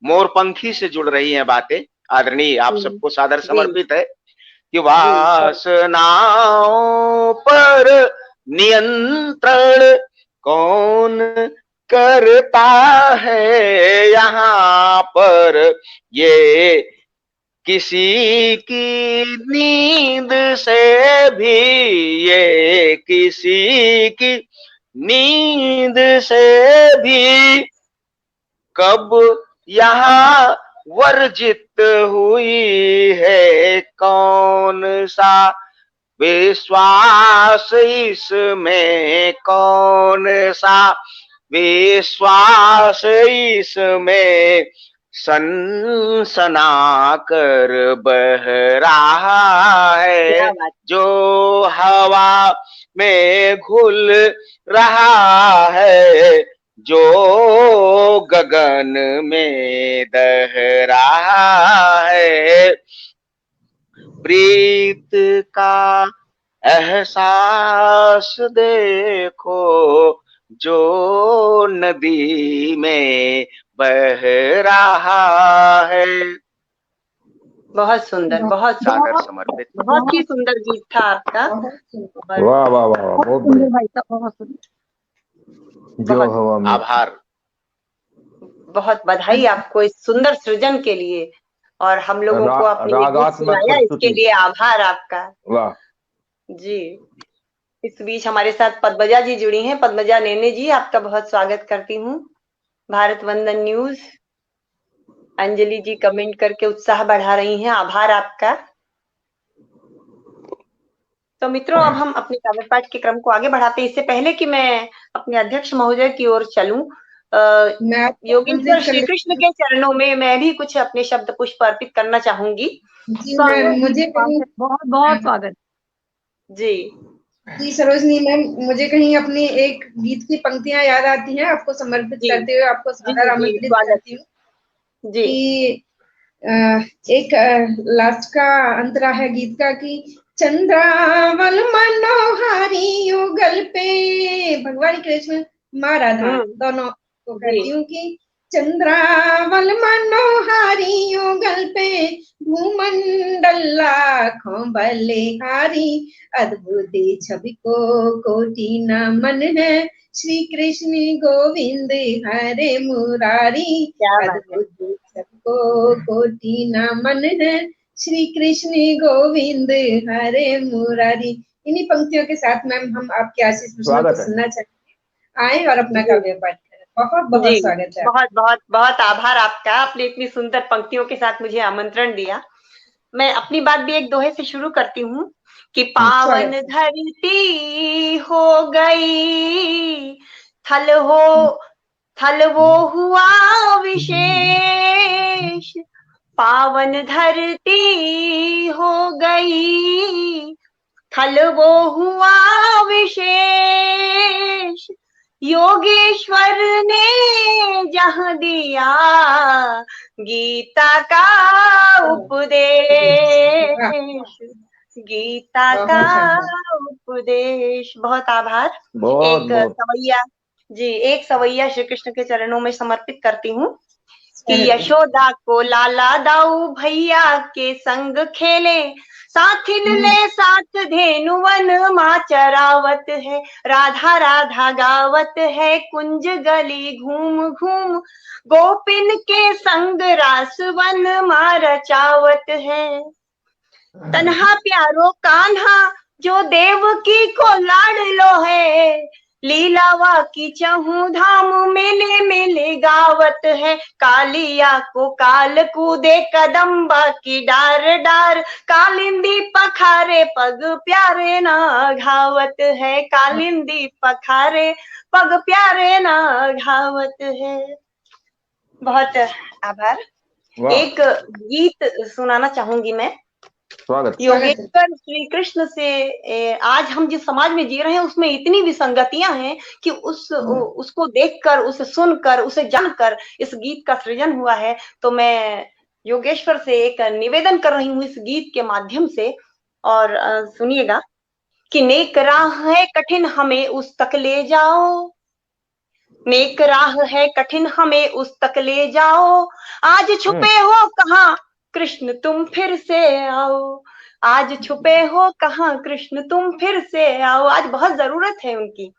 मोरपंखी से जुड़ रही हैं बातें आदरणीय, आप सबको सादर समर्पित है कि वासनाओं पर नियंत्रण कौन करता है यहाँ पर। ये किसी की नींद से भी, ये किसी की नींद से भी कब यहाँ वर्जित हुई है। कौन सा विश्वास इसमें, कौन सा विश्वास इसमें सनसना कर बह रहा है, जो हवा में घुल रहा है, जो गगन में दह रहा है। प्रीत का एहसास देखो जो नदी में बह रहा है। बहुत सुंदर, बहुत सादर समर्पित। बहुत ही सुंदर गीत था आपका। वाह वाह वाह, बहुत बढ़िया भाई साहब, बहुत सुंदर। जो हवा में। आभार, बहुत बधाई आपको इस सुंदर सृजन के लिए, और हम लोगों को अपनी गीत सुनाया इसके लिए आभार आपका। वाह जी। इस बीच हमारे साथ पद्मजा जी जुड़ी हैं। पद्मजा नेने जी, आपका बहुत स्वागत करती हूँ। भारत वंदन न्यूज। अंजलि जी कमेंट करके उत्साह बढ़ा रही हैं, आभार आपका। तो मित्रों, अब हम अपने काव्य पाठ के क्रम को आगे बढ़ाते हैं। इससे पहले कि मैं अपने अध्यक्ष महोदय की ओर चलूं, योगेश्वर श्री कृष्ण के चरणों में मैं भी कुछ अपने शब्द पुष्प अर्पित करना चाहूंगी। मुझे बहुत बहुत स्वागत। जी सरोजनी मैम, मुझे कहीं अपनी एक गीत की पंक्तियां याद आती हैं, आपको समर्पित करते हुए आपको सादर आमंत्रित करती हूँ कि एक लास्ट का अंतरा है गीत का कि चंद्रावल मनोहारी युगल पे, भगवान कृष्ण माँ राधा दोनों को कहती हूँ कि चंद्रावल मनोहारी युगल पे, भूमंडल लाखों बलिहारी, अद्भुत छवि को कोटि नमन है, श्री कृष्ण गोविंद हरे मुरारी, अद्भुत छवि को कोटि नमन है, श्री कृष्ण गोविंद हरे मुरारी। इन्हीं पंक्तियों के साथ मैम हम आपके आशीष को सुनना चाहेंगे। आए और अपना काव्य पाठ करें। बहुत बहुत स्वागत है। बहुत बहुत बहुत आभार आपका, आपने इतनी सुंदर पंक्तियों के साथ मुझे आमंत्रण दिया। मैं अपनी बात भी एक दोहे से शुरू करती हूँ कि पावन धरती हो गई, थल वो हुआ विशेष। पावन धरती हो गई, थल वो हुआ विशेष। योगेश्वर ने जहाँ दिया गीता का उपदेश, गीता का उपदेश। बहुत आभार। एक सवैया श्री कृष्ण के चरणों में समर्पित करती हूँ कि यशोदा को लाला दाऊ भैया के संग खेले, साथिन ले साथ धेनुवन माँ चरावत है, राधा राधा गावत है कुंज गली घूम घूम, गोपिन के संग रासवन माँ रचावत है। तन्हा प्यारो कान्हा जो देवकी को लाडलो है, लीलावा की चहु धाम मेले मेले गावत है। कालिया को काल कूदे कदम्बा की डार डार, कालिंदी पखारे पग प्यारे ना घावत है, कालिंदी पखारे पग प्यारे ना घावत है। बहुत आभार। एक गीत सुनाना चाहूंगी मैं। योगेश्वर श्री कृष्ण से आज हम जिस समाज में जी रहे हैं उसमें इतनी विसंगतियां हैं कि उसको देखकर, उसे सुनकर, उसे जानकर इस गीत का सृजन हुआ है। तो मैं योगेश्वर से एक निवेदन कर रही हूँ इस गीत के माध्यम से, और सुनिएगा कि नेक राह है कठिन हमें उस तक ले जाओ, नेक राह है कठिन हमें उस तक ले जाओ, आज छुपे हो कहाँ कृष्ण तुम फिर से आओ, आज छुपे हो कहाँ कृष्ण तुम फिर से आओ। आज बहुत जरूरत है उनकी।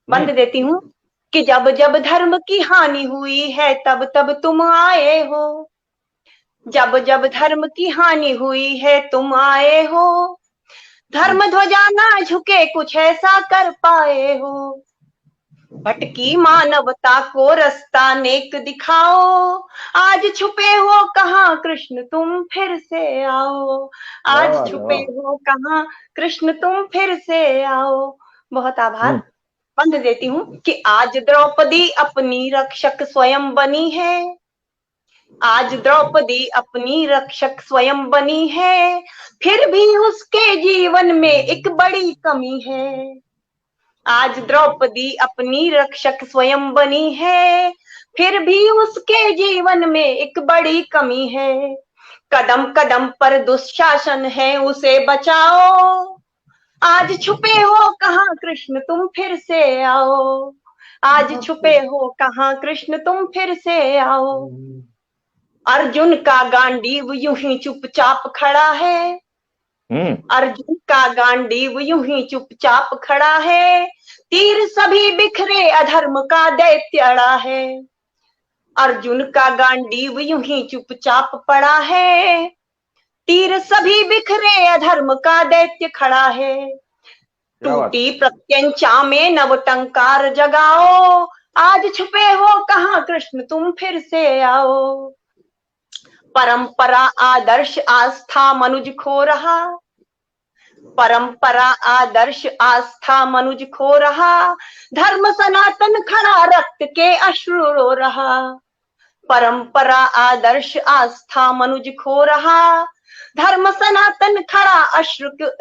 बंद देती हूँ कि जब जब धर्म की हानि हुई है तब तब तुम आए हो, जब जब धर्म की हानि हुई है तुम आए हो, धर्म ध्वजा ना झुके कुछ ऐसा कर पाए हो, भटकी मानवता को रास्ता नेक दिखाओ, आज छुपे हो कहाँ कृष्ण तुम फिर से आओ, आज छुपे हो कहाँ कृष्ण तुम फिर से आओ। बहुत आभार। बंद देती हूँ कि आज द्रौपदी अपनी रक्षक स्वयं बनी है, आज द्रौपदी अपनी रक्षक स्वयं बनी है, फिर भी उसके जीवन में एक बड़ी कमी है, आज द्रौपदी अपनी रक्षक स्वयं बनी है, फिर भी उसके जीवन में एक बड़ी कमी है, कदम कदम पर दुशासन है उसे बचाओ, आज छुपे हो कहाँ कृष्ण तुम फिर से आओ, आज छुपे हो कहाँ कृष्ण तुम फिर से आओ। अर्जुन का गांडीव यूं ही चुपचाप खड़ा है, अर्जुन का गांडीव यूं ही चुपचाप खड़ा है, तीर सभी बिखरे अधर्म का दैत्य अड़ा है, अर्जुन का गांडीव यूं ही चुपचाप पड़ा है, तीर सभी बिखरे अधर्म का दैत्य खड़ा है, टूटी प्रत्यंचा में नवटंकार जगाओ, आज छुपे हो कहाँ कृष्ण तुम फिर से आओ। परंपरा आदर्श आस्था मनुज खो रहा, परंपरा आदर्श आस्था मनुज खो रहा, धर्म सनातन खड़ा रक्त के अश्रु रो रहा, परंपरा आदर्श आस्था मनुज खो रहा, धर्म सनातन खड़ा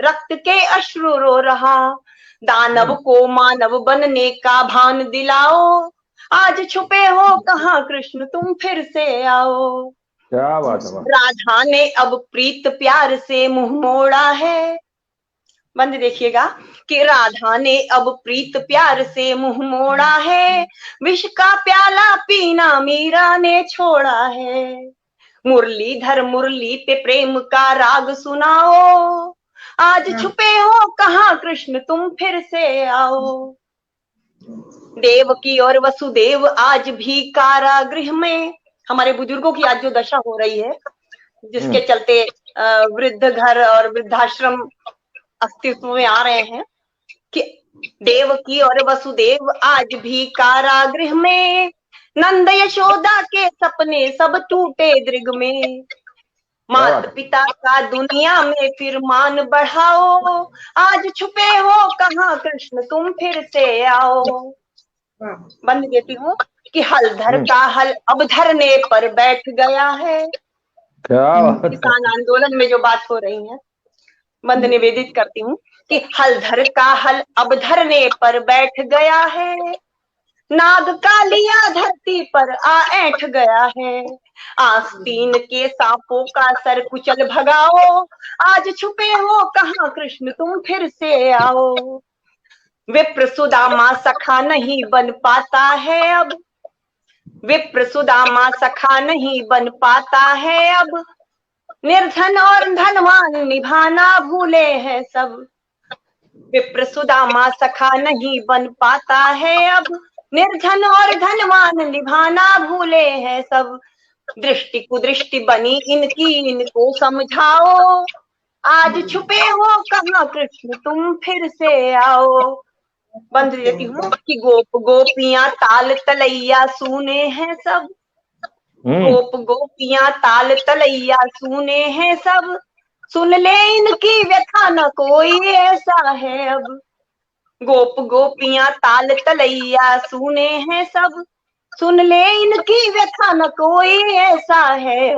रक्त के अश्रु रो रहा, दानव को मानव बनने का भान दिलाओ, आज छुपे हो कहाँ कृष्ण तुम फिर से आओ। क्या बात है। राधा ने अब प्रीत प्यार से मुंह मोड़ा है, बंद देखिएगा कि राधा ने अब प्रीत प्यार से मुंह मोड़ा है, विष का प्याला पीना मीरा ने छोड़ा है, मुरलीधर मुरली पे प्रेम का राग सुनाओ, आज छुपे हो कहाँ कृष्ण तुम फिर से आओ। देवकी और वसुदेव आज भी कारागृह में, हमारे बुजुर्गों की आज जो दशा हो रही है जिसके चलते वृद्ध घर और वृद्धाश्रम अस्तित्व में आ रहे हैं, कि देवकी और वसुदेव आज भी कारागृह में, नंद यशोदा के सपने सब टूटे दृग में, माता पिता का दुनिया में फिर मान बढ़ाओ, आज छुपे हो कहाँ कृष्ण तुम फिर से आओ। बंद देती हूँ कि हलधर का हल अब धरने पर बैठ गया है। किसान आंदोलन में जो बात हो रही है, बंद निवेदित करती हूँ कि हलधर का हल अब धरने पर बैठ गया है, नाग का लिया धरती पर आ ऐंठ गया है, आस्तीन के सांपों का सर कुचल भगाओ, आज छुपे हो कहाँ कृष्ण तुम फिर से आओ। विप्र सुदामा सखा नहीं बन पाता है अब, विप्र सुदामा सखा नहीं बन पाता है अब, निर्धन और धनवान निभाना भूले हैं सब। विप्र सुदामा सखा नहीं बन पाता है अब, निर्धन और धनवान निभाना भूले हैं सब। दृष्टि कुदृष्टि बनी इनकी इनको समझाओ, आज छुपे हो कहाँ कृष्ण तुम फिर से आओ। बंद देती हूँ कि गोप गोपियां ताल तलैया सुने हैं सब, गोप गोपियां ताल तलैया सुने हैं सब, सुन ले इनकी व्यथा न कोई ऐसा है अब। गोप गोपियां ताल तलैया सुने हैं सब, सुन ले इनकी व्यथा न कोई ऐसा है।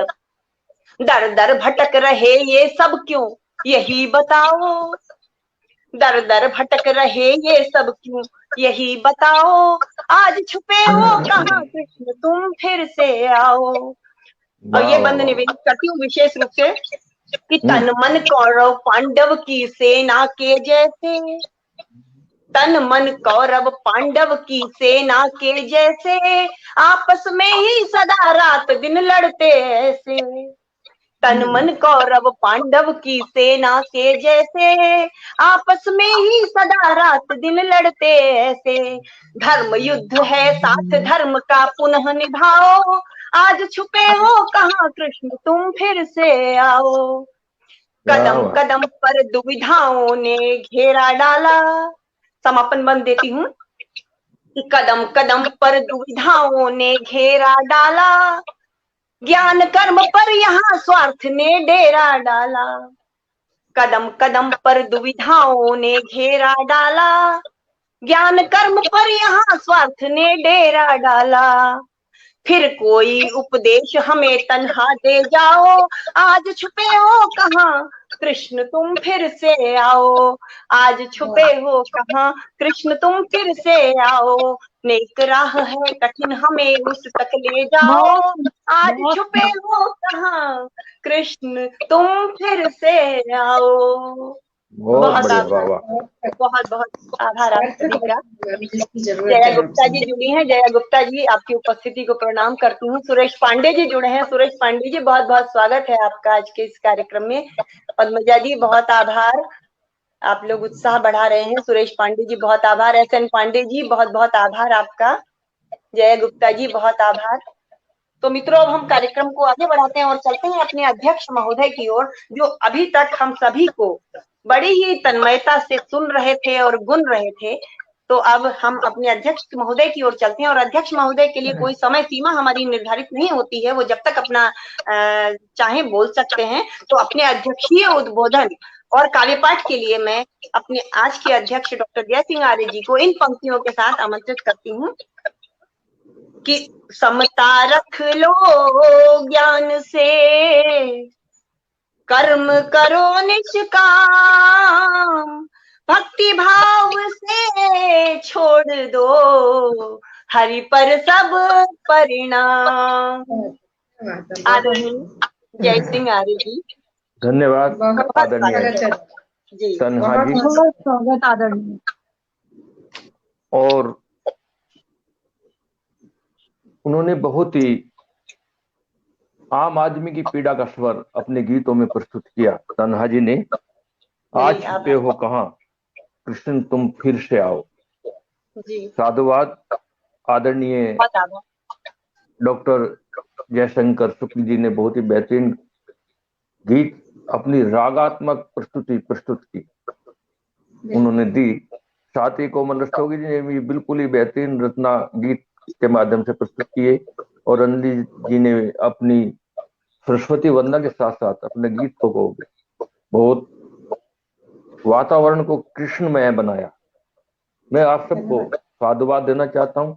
दर दर भटक रहे ये सब क्यों यही बताओ, दर दर भटक रहे ये सब क्यों यही बताओ, आज छुपे हो कहाँ कृष्ण तुम फिर से आओ। और ये बंद निवेदित करती हूँ विशेष रूप से कि तन मन कौरव पांडव की सेना के जैसे, तन मन कौरव पांडव की सेना के जैसे, आपस में ही सदा रात दिन लड़ते ऐसे। तन मन कौरव पांडव की सेना के जैसे, आपस में ही सदा रात दिन लड़ते ऐसे। धर्म युद्ध है साथ धर्म का पुनः निभाओ, आज छुपे हो कहाँ कृष्ण तुम फिर से आओ। कदम कदम पर दुविधाओं ने घेरा डाला, समापन बंद देती हूँ कि कदम कदम पर दुविधाओं ने घेरा डाला, ज्ञान कर्म पर यहाँ स्वार्थ ने डेरा डाला। कदम कदम पर दुविधाओं ने घेरा डाला, ज्ञान कर्म पर यहाँ स्वार्थ ने डेरा डाला। फिर कोई उपदेश हमें तन्हा दे जाओ, आज छुपे हो कहाँ कृष्ण तुम फिर से आओ। आज छुपे हो कहाँ कृष्ण तुम फिर से आओ, नेक राह है कठिन हमें उस तक ले जाओ, आज छुपे हो कहाँ कृष्ण तुम फिर से आओ। बहुत बहुत आभार आप सभी का। जया गुप्ता जी जुड़ी हैं, जया गुप्ता जी आपकी उपस्थिति को प्रणाम करती हूँ। सुरेश पांडे जी जुड़े हैं, सुरेश पांडे जी बहुत बहुत स्वागत है आपका आज के इस कार्यक्रम में। पद्मजा जी बहुत आभार, आप लोग उत्साह बढ़ा रहे हैं। सुरेश पांडे जी बहुत आभार, SN पांडे जी बहुत बहुत आभार आपका, जया गुप्ता जी बहुत आभार। तो मित्रों अब हम कार्यक्रम को आगे बढ़ाते हैं और चलते हैं अपने अध्यक्ष महोदय की ओर, जो अभी तक हम सभी को बड़ी ही तन्मयता से सुन रहे थे और गुन रहे थे। तो अब हम अपने अध्यक्ष महोदय की ओर चलते हैं, और अध्यक्ष महोदय के लिए कोई समय सीमा हमारी निर्धारित नहीं होती है, वो जब तक अपना चाहे बोल सकते हैं। तो अपने अध्यक्षीय उद्बोधन और कार्यपाठ के लिए मैं अपने आज के अध्यक्ष डॉक्टर जय सिंह आर्य जी को इन पंक्तियों के साथ आमंत्रित करती हूँ कि समता रख लो ज्ञान से, कर्म करो निष्काम, भक्ति भाव से छोड़ दो हरि पर सब परिणाम। आदरणीय जय सिंह आर्य जी, धन्यवाद आदरणीय जी, तन्हा जी। स्वागत आदरणीय। और उन्होंने बहुत ही आम आदमी की पीड़ा का स्वर अपने गीतों में प्रस्तुत किया। तन्हा जी ने आज छुपे हो कहाँ कृष्ण तुम फिर से आओ। साधुवाद आदरणीय डॉक्टर जयशंकर शुक्ल जी ने बहुत ही बेहतरीन गीत अपनी रागात्मक प्रस्तुति प्रस्तुत की उन्होंने दी। साथ ही कोमल रस्तोगी जी ने भी बिल्कुल ही बेहतरीन रचना गीत के माध्यम से प्रस्तुत किए, और अनिल जी ने अपनी सरस्वती वंदना के साथ साथ अपने गीत को बहुत वातावरण को कृष्णमय बनाया। मैं आप सबको साधुवाद देना चाहता हूँ।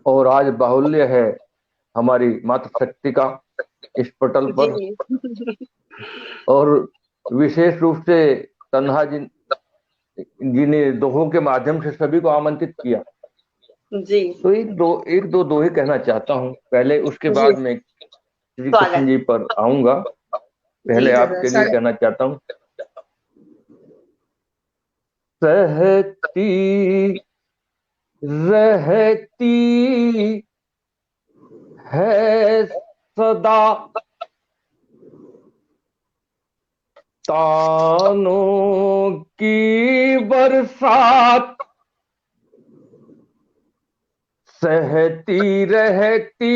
और आज बाहुल्य है हमारी मातृशक्ति का इस पटल पर, और विशेष रूप से तन्हा जी ने दोहों के माध्यम से सभी को आमंत्रित किया। जी तो एक दो दोहे कहना चाहता हूँ पहले, उसके जी। बाद मैं श्री कृष्ण जी पर आऊंगा। पहले जी, आपके लिए कहना चाहता हूँ। सहती रहती है सदा तानों की बरसात, सहती रहती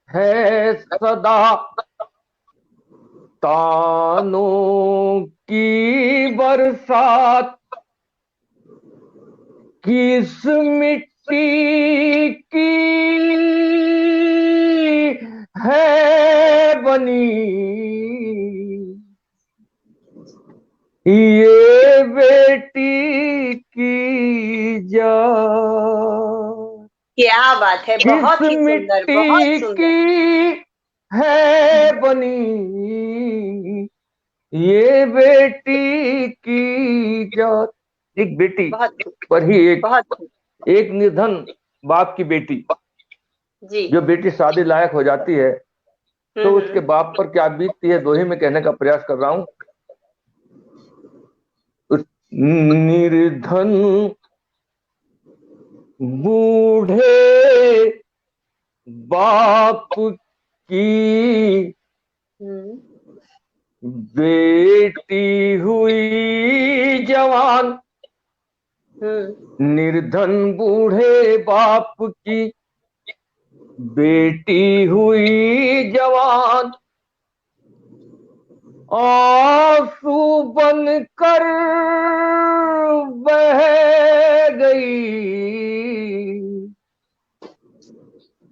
है सदा तानों की बरसात, किस मिट्टी की है बनी ये बेटी की जान, क्या बात है, किस बहुत ही सुंदर, बहुत मिट्टी सुंदर। की है बनी ये बेटी की जात। एक बेटी बहुत पर ही बहुत एक निर्धन बाप की बेटी, जी। जो बेटी शादी लायक हो जाती है तो उसके बाप पर क्या बीतती है, दोहे में कहने का प्रयास कर रहा हूं। उस निर्धन बूढ़े बाप की बेटी हुई जवान, निर्धन बूढ़े बाप की बेटी हुई जवान, आंसू बन कर बह गई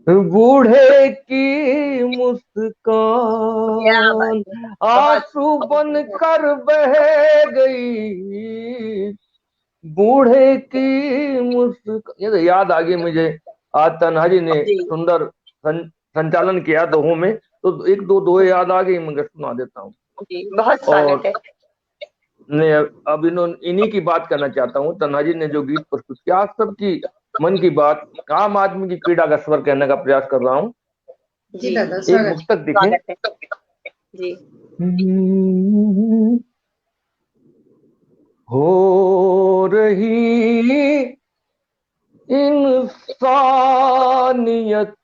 बूढ़े की मुस्कान, आंसू बन कर बह गई बूढ़े की मुस्कान। ये तो याद आ गई मुझे, आज तन्हा जी ने सुंदर संचालन किया दोहों में, तो एक दो दोहे याद आ गई, मगर सुना देता हूँ। बहुत स्वागत है। अब इन्हीं की बात करना चाहता हूँ। तन्हा जी ने जो गीत प्रस्तुत किया, आप सबकी मन की बात, आम आदमी की पीड़ा का स्वर कहने का प्रयास कर रहा हूँ। जी दादा, एक पुस्तक दिखे जी। हो रही इंसानियत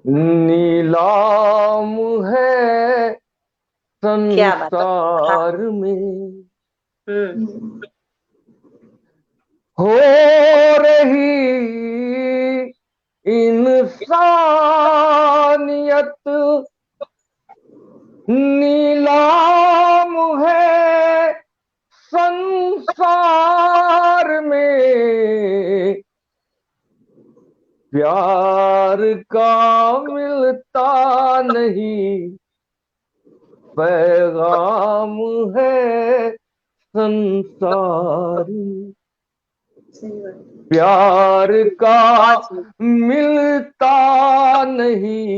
नीलाम है संसार में, हो रही इंसानियत नीलाम है संसार में, प्यार का मिलता नहीं पैगाम है संसार में, प्यार का मिलता नहीं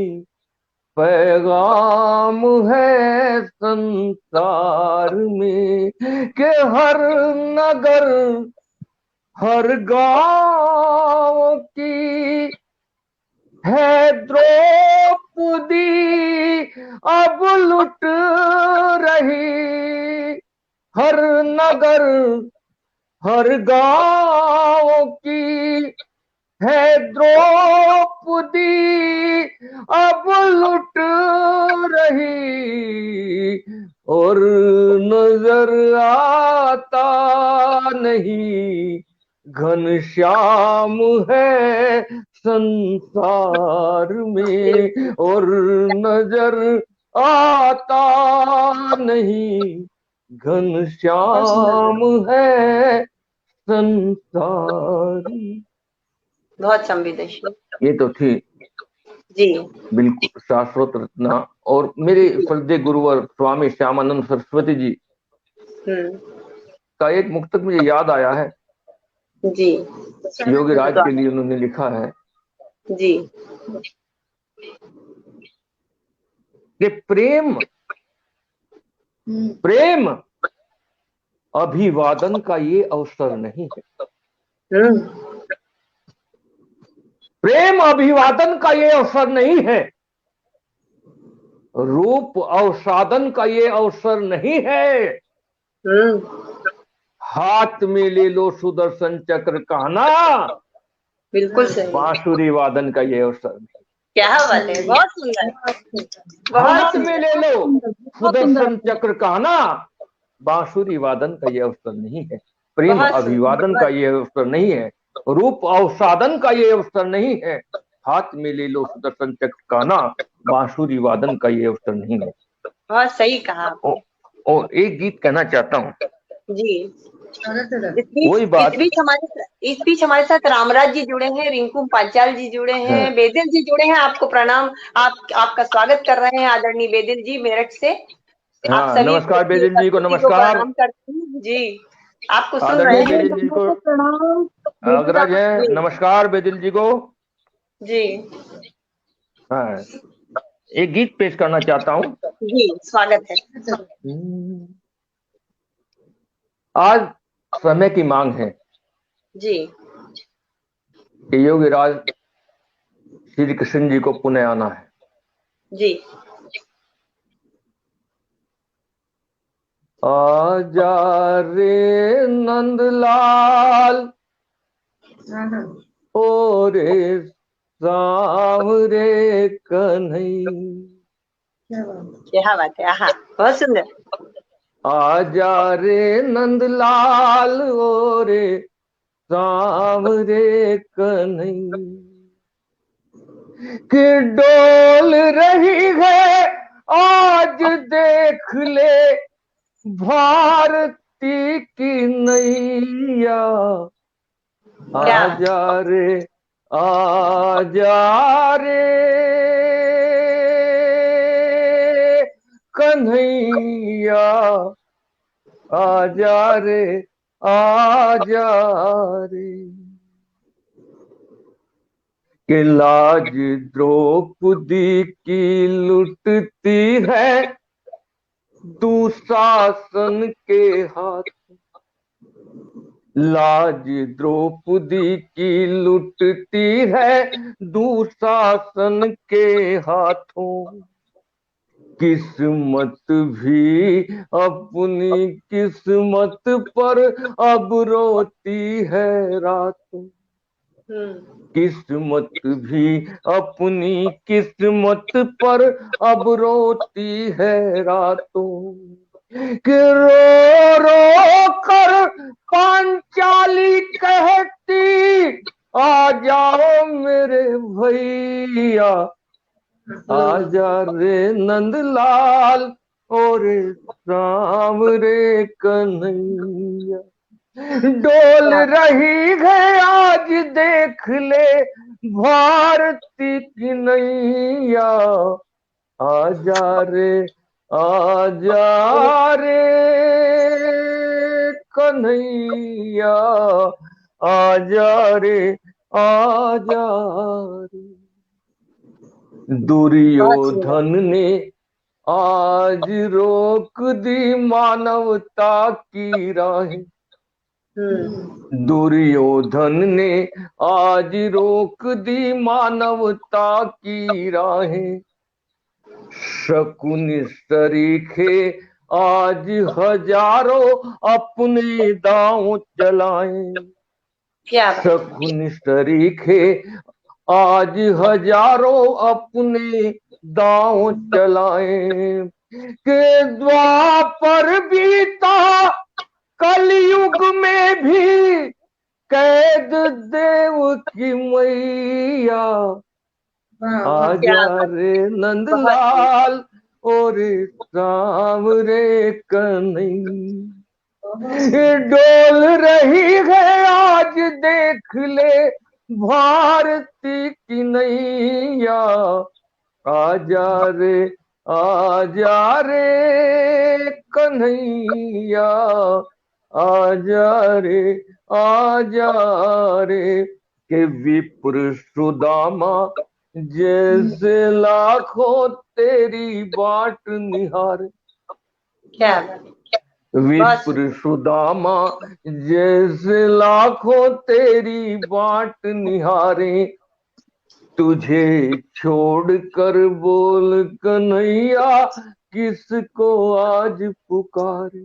पैगाम है संसार में, के हर नगर हर गांव की है द्रौपदी अब लुट रही, हर नगर हर गांव की है द्रौपदी अब लुट रही, और नजर आता नहीं घनश्याम है संसार में, और नजर आता नहीं घनश्याम है संसार। बहुत संवेदनशील। ये तो थी जी। बिल्कुल शाश्वत रत्ना। और मेरे श्रद्धेय गुरुवर स्वामी श्यामानंद सरस्वती जी हम्म। का एक मुक्तक मुझे याद आया है, जी। योगी राज के लिए उन्होंने लिखा है जी। कि प्रेम प्रेम अभिवादन का ये अवसर नहीं है। प्रेम अभिवादन का ये अवसर नहीं है, रूप अवसादन का ये अवसर नहीं है। हाथ में ले लो सुदर्शन चक्र कहना, बिल्कुल सही। बांसुरी वादन का ये अवसर नहीं। क्या बात है, बहुत सुंदर, बहुत हाथ में सुंदर। ले लो बहुत सुंदर। सुदर्शन चक्र कहना, बांसुरी वादन का ये अवसर नहीं है। प्रेम बहुत सुंदर, अभिवादन का ये अवसर नहीं है, रूप अवसादन का ये अवसर नहीं है। हाथ में ले लो सुदर्शन चक्र कहना, बांसुरी वादन का ये अवसर नहीं है। बहुत सही कहा आपने। और एक गीत कहना चाहता हूँ। जी। वही बात। इस बीच हमारे साथ रामराज जी जुड़े हैं, रिंकू पांचाल जी जुड़े हैं, हाँ। बेदिल जी जुड़े हैं। आपको प्रणाम, आपका स्वागत कर रहे हैं आदरणीय बेदिल जी मेरठ से। आप हाँ, सभी नमस्कार बेदिल जी को, उपस्थिति नमस्कार प्रणाम करती हूँ जी। आपको सुन रहे आदरणीय हैं बेदिल जी को प्रणाम। अग्रज है, जी। नमस्कार बेदिल जी को। जी। हाँ, एक गीत पेश करना चाहता हूँ। जी, स्वागत है। आज समय की मांग है जी। कि योगी राज श्री कृष्ण जी को पुणे आना है। जी। आजा रे नंदलाल ओ रे सांवरे कन्हैया, क्या बात है, हाँ, बहुत सुंदर। आजा रे नंदलाल ओ रे सांवरे कन्हैया, कि डोल रही है आज देख ले भारती की नैया। आजा रे कन्हैया, आजा रे कि लाज द्रौपदी की लुटती है दुशासन के हाथ, लाज द्रौपदी की लुटती है दुशासन के हाथों। किस्मत भी अपनी किस्मत पर अब रोती है रातों, किस्मत भी अपनी किस्मत पर अब रोती है रातों। कि रो रो कर पांचाली कहती आ जाओ मेरे भैया, आजा रे नंदलाल और राम रे कन्हैया, डोल रही है आज देख ले भारती की नैया। आजा रे कन्हैया, आजा रे दुर्योधन ने आज रोक दी मानवता की राहें, दुर्योधन ने आज रोक दी मानवता की राहें। शकुनि सरीखे आज हजारों अपने दांव चलाएं, शकुनि सरीखे आज हजारों अपने दांव चलाएं। के द्वापर बीता कलयुग में भी कैद देव की मैया, आजा रे नंदलाल और राम रे कन्हैया, डोल रही है आज देख ले भारती की नैया, आजा रे कन्हैया, आजा रे के विप्र सुदामा जैसे लाखों तेरी बाट निहारे। क्या बात है। विप्र सुदामा जैसे लाखों तेरी बाट निहारे, तुझे छोड़कर बोल कन्हैया किसको आज पुकारे।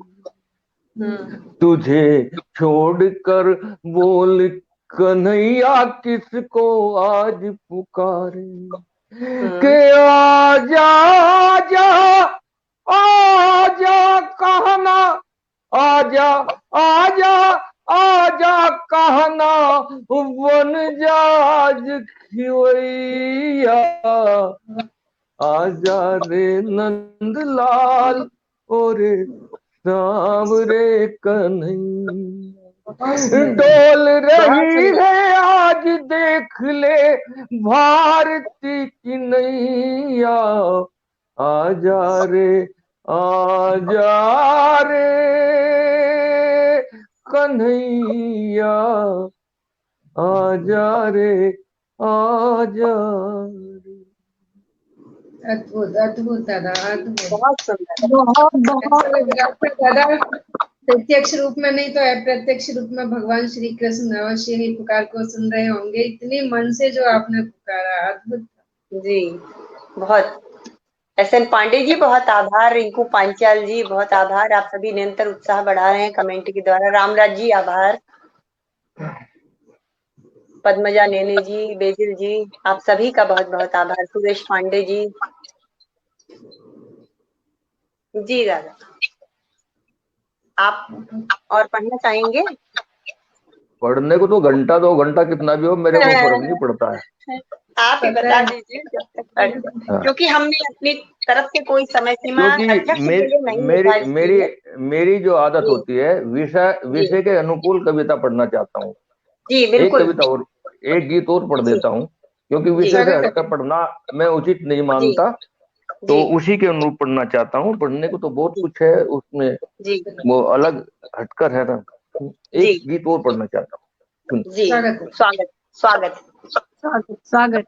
तुझे छोड़कर बोल कन्हैया किसको आज पुकारे। के आजा आजा आजा कहना, आजा आजा आजा कहना, बन जा आज खिवैया, आजा रे नंदलाल ओरे सांवरे कन्हैया। डोल रही है आज देख ले भारती की नैया, आजा रे कन्हैया, आजा रे आजा रे। अद्भुत अद्भुत दादा, अद्भुत। बहुत सुंदर। बहुत दादा प्रत्यक्ष रूप में नहीं तो अप्रत्यक्ष रूप में भगवान श्री कृष्ण अवश्य ही पुकार को सुन रहे होंगे, इतने मन से जो आपने पुकारा, अद्भुत। जी बहुत। SN पांडे जी बहुत आभार। रिंकू पांचाल जी बहुत आभार। आप सभी निरंतर उत्साह बढ़ा रहे हैं कमेंट के द्वारा। रामराज जी आभार। पद्मजा नेने जी, बेजिल जी, आप सभी का बहुत बहुत आभार। सुरेश पांडे जी। जी दादा, आप और पढ़ना चाहेंगे? पढ़ने को तो घंटा 2 घंटा कितना भी हो मेरे को फर्क नहीं पड़ता है। आप ही बता दीजिए जब तक पढ़ते, क्योंकि हमने अपनी तरफ से कोई समय सीमा क्योंकि अध्यक्ष के लिए नहीं निर्धारित की है। मेरी जो आदत होती है विषय के अनुकूल कविता पढ़ना चाहता हूँ। जी एक बिल्कुल। कविता और एक गीत और पढ़ देता हूँ, क्योंकि जी। विषय से हटकर पढ़ना मैं उचित नहीं मानता, तो उसी के अनुरूप पढ़ना चाहता हूँ। पढ़ने को तो बहुत कुछ है उसमें, जी वो अलग हटकर है ना। एक गीत और पढ़ना चाहता हूँ। जी स्वागत स्वागत स्वागत स्वागत।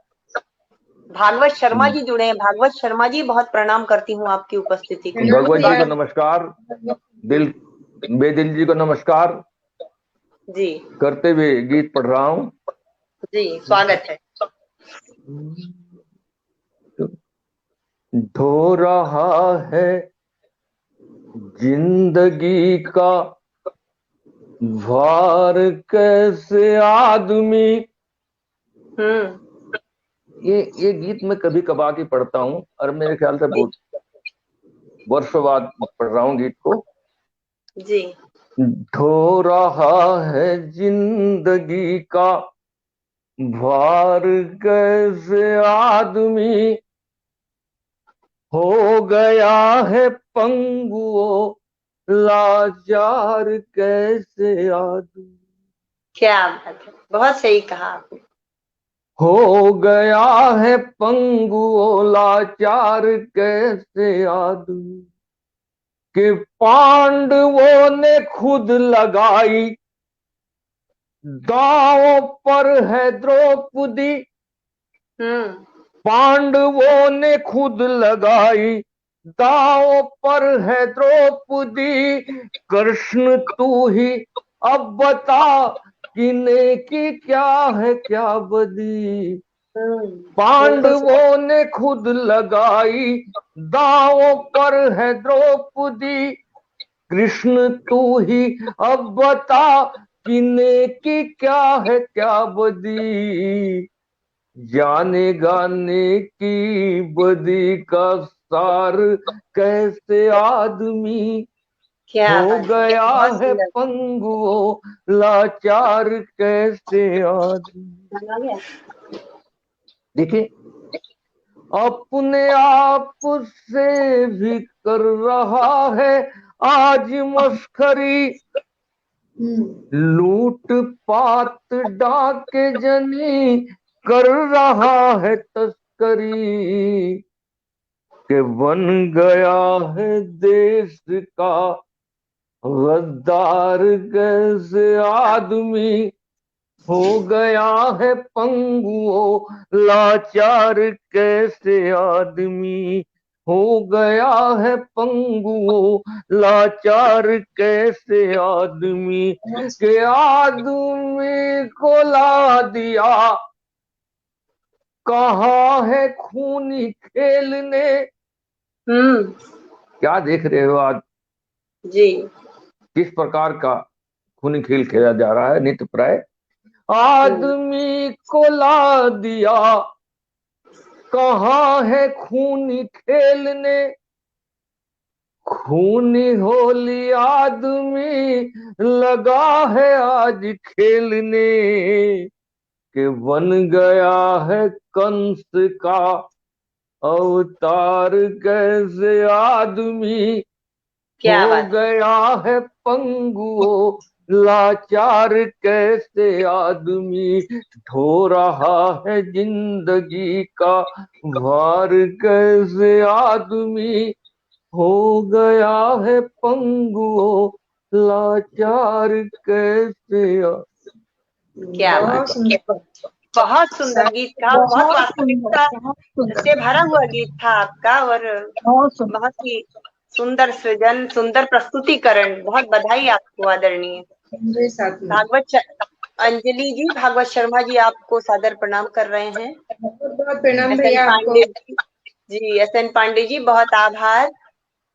भागवत शर्मा जी जुड़े हैं। भागवत शर्मा जी बहुत प्रणाम करती हूँ आपकी उपस्थिति को। भगवत जी को नमस्कार, बेदिल जी को नमस्कार जी करते हुए गीत पढ़ रहा हूँ। जी स्वागत है। ढो रहा है जिंदगी का भार कैसे आदमी। ये गीत मैं कभी कभार की पढ़ता हूँ, और मेरे ख्याल से बहुत वर्षों बाद पढ़ रहा हूँ गीत को। जी ढो रहा है जिंदगी का भार कैसे आदमी, हो गया है पंगुओ लाचार कैसे आदमी। क्या बात है, बहुत सही कहा आपने। हो गया है पंगुओ लाचार कैसे आदमी, कि पांडवों ने खुद लगाई दांव पर है द्रौपदी। पांडवों ने खुद लगाई दांव पर है द्रौपदी। कृष्ण तू ही अब बता कि नेकी क्या है क्या बदी। पांडवों ने खुद लगाई दांव पर है द्रौपदी। कृष्ण तू ही अब बता कि नेकी क्या है क्या बदी। जाने गाने की बदी का सार कैसे आदमी, हो गया है पंगुओ लाचार कैसे आदमी। देखिए, अपने आप से भी कर रहा है आज मस्खरी। लूट पाट डाके जनी कर रहा है तस्करी, के बन गया है देश का गद्दार कैसे आदमी, हो गया है पंगुओ लाचार कैसे आदमी, हो गया है पंगुओ लाचार कैसे आदमी, के आदमी को ला दिया कहाँ है खूनी खेल ने। क्या देख रहे हो आज जी, किस प्रकार का खूनी खेल खेला जा रहा है नित्य प्राय। आदमी को ला दिया कहाँ है खूनी खेल ने, खूनी होली आदमी लगा है आज खेलने, के बन गया है कंस का अवतार कैसे आदमी, क्या हो बात। गया है पंगुओ लाचार कैसे आदमी, ढो रहा है जिंदगी का भार कैसे आदमी, हो गया है पंगुओ लाचार कैसे क्या बात। बहुत सुंदर, बहुत सुंदर गीत था, बहुत वास्तविकता से भरा हुआ गीत था आपका, और बहुत ही सुंदर सृजन, सुंदर प्रस्तुतिकरण। बहुत बधाई आपको आदरणीय भागवत अंजलि जी, भागवत शर्मा जी आपको सादर प्रणाम कर रहे हैं। बहुत प्रणाम भैया आपको। जी, SN पांडे जी बहुत आभार,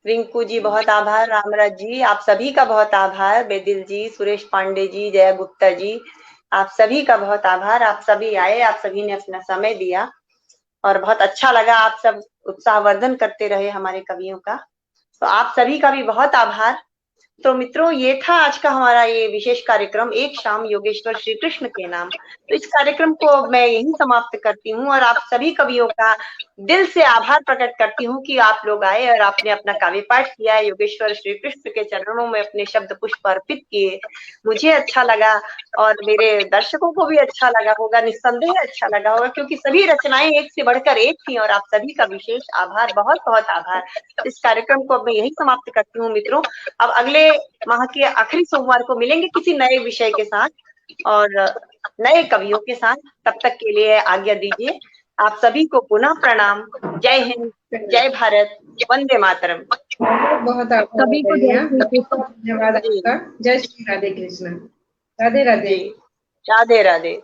रिंकू जी बहुत आभार, रामराज जी आप सभी का बहुत आभार, बेदिल जी, सुरेश पांडे जी, जया गुप्ता जी आप सभी का बहुत आभार। आप सभी आए, आप सभी ने अपना समय दिया और बहुत अच्छा लगा। आप सब उत्साहवर्धन करते रहे हमारे कवियों का, तो आप सभी का भी बहुत आभार। तो मित्रों, ये था आज का हमारा ये विशेष कार्यक्रम, एक शाम योगेश्वर श्री कृष्ण के नाम। तो इस कार्यक्रम को मैं यहीं समाप्त करती हूँ और आप सभी कवियों का दिल से आभार प्रकट करती हूँ कि आप लोग आए और आपने अपना काव्य पाठ किया, योगेश्वर श्री कृष्ण के चरणों में अपने शब्द पुष्प अर्पित किए। मुझे अच्छा लगा और मेरे दर्शकों को भी अच्छा लगा होगा, निस्संदेह अच्छा लगा होगा, क्योंकि सभी रचनाएं एक से बढ़कर एक थी। और आप सभी का विशेष आभार, बहुत बहुत आभार। इस कार्यक्रम को मैं यही समाप्त करती हूँ मित्रों। अब अगले माह के आखिरी सोमवार को मिलेंगे किसी नए विषय के साथ और नए कवियों के साथ। तब तक के लिए आज्ञा दीजिए। आप सभी को पुनः प्रणाम। जय हिंद, जय भारत, वंदे मातरम। बहुत सभी को धन्यवाद आपका। जय श्री राधे कृष्ण। राधे राधे। राधे राधे।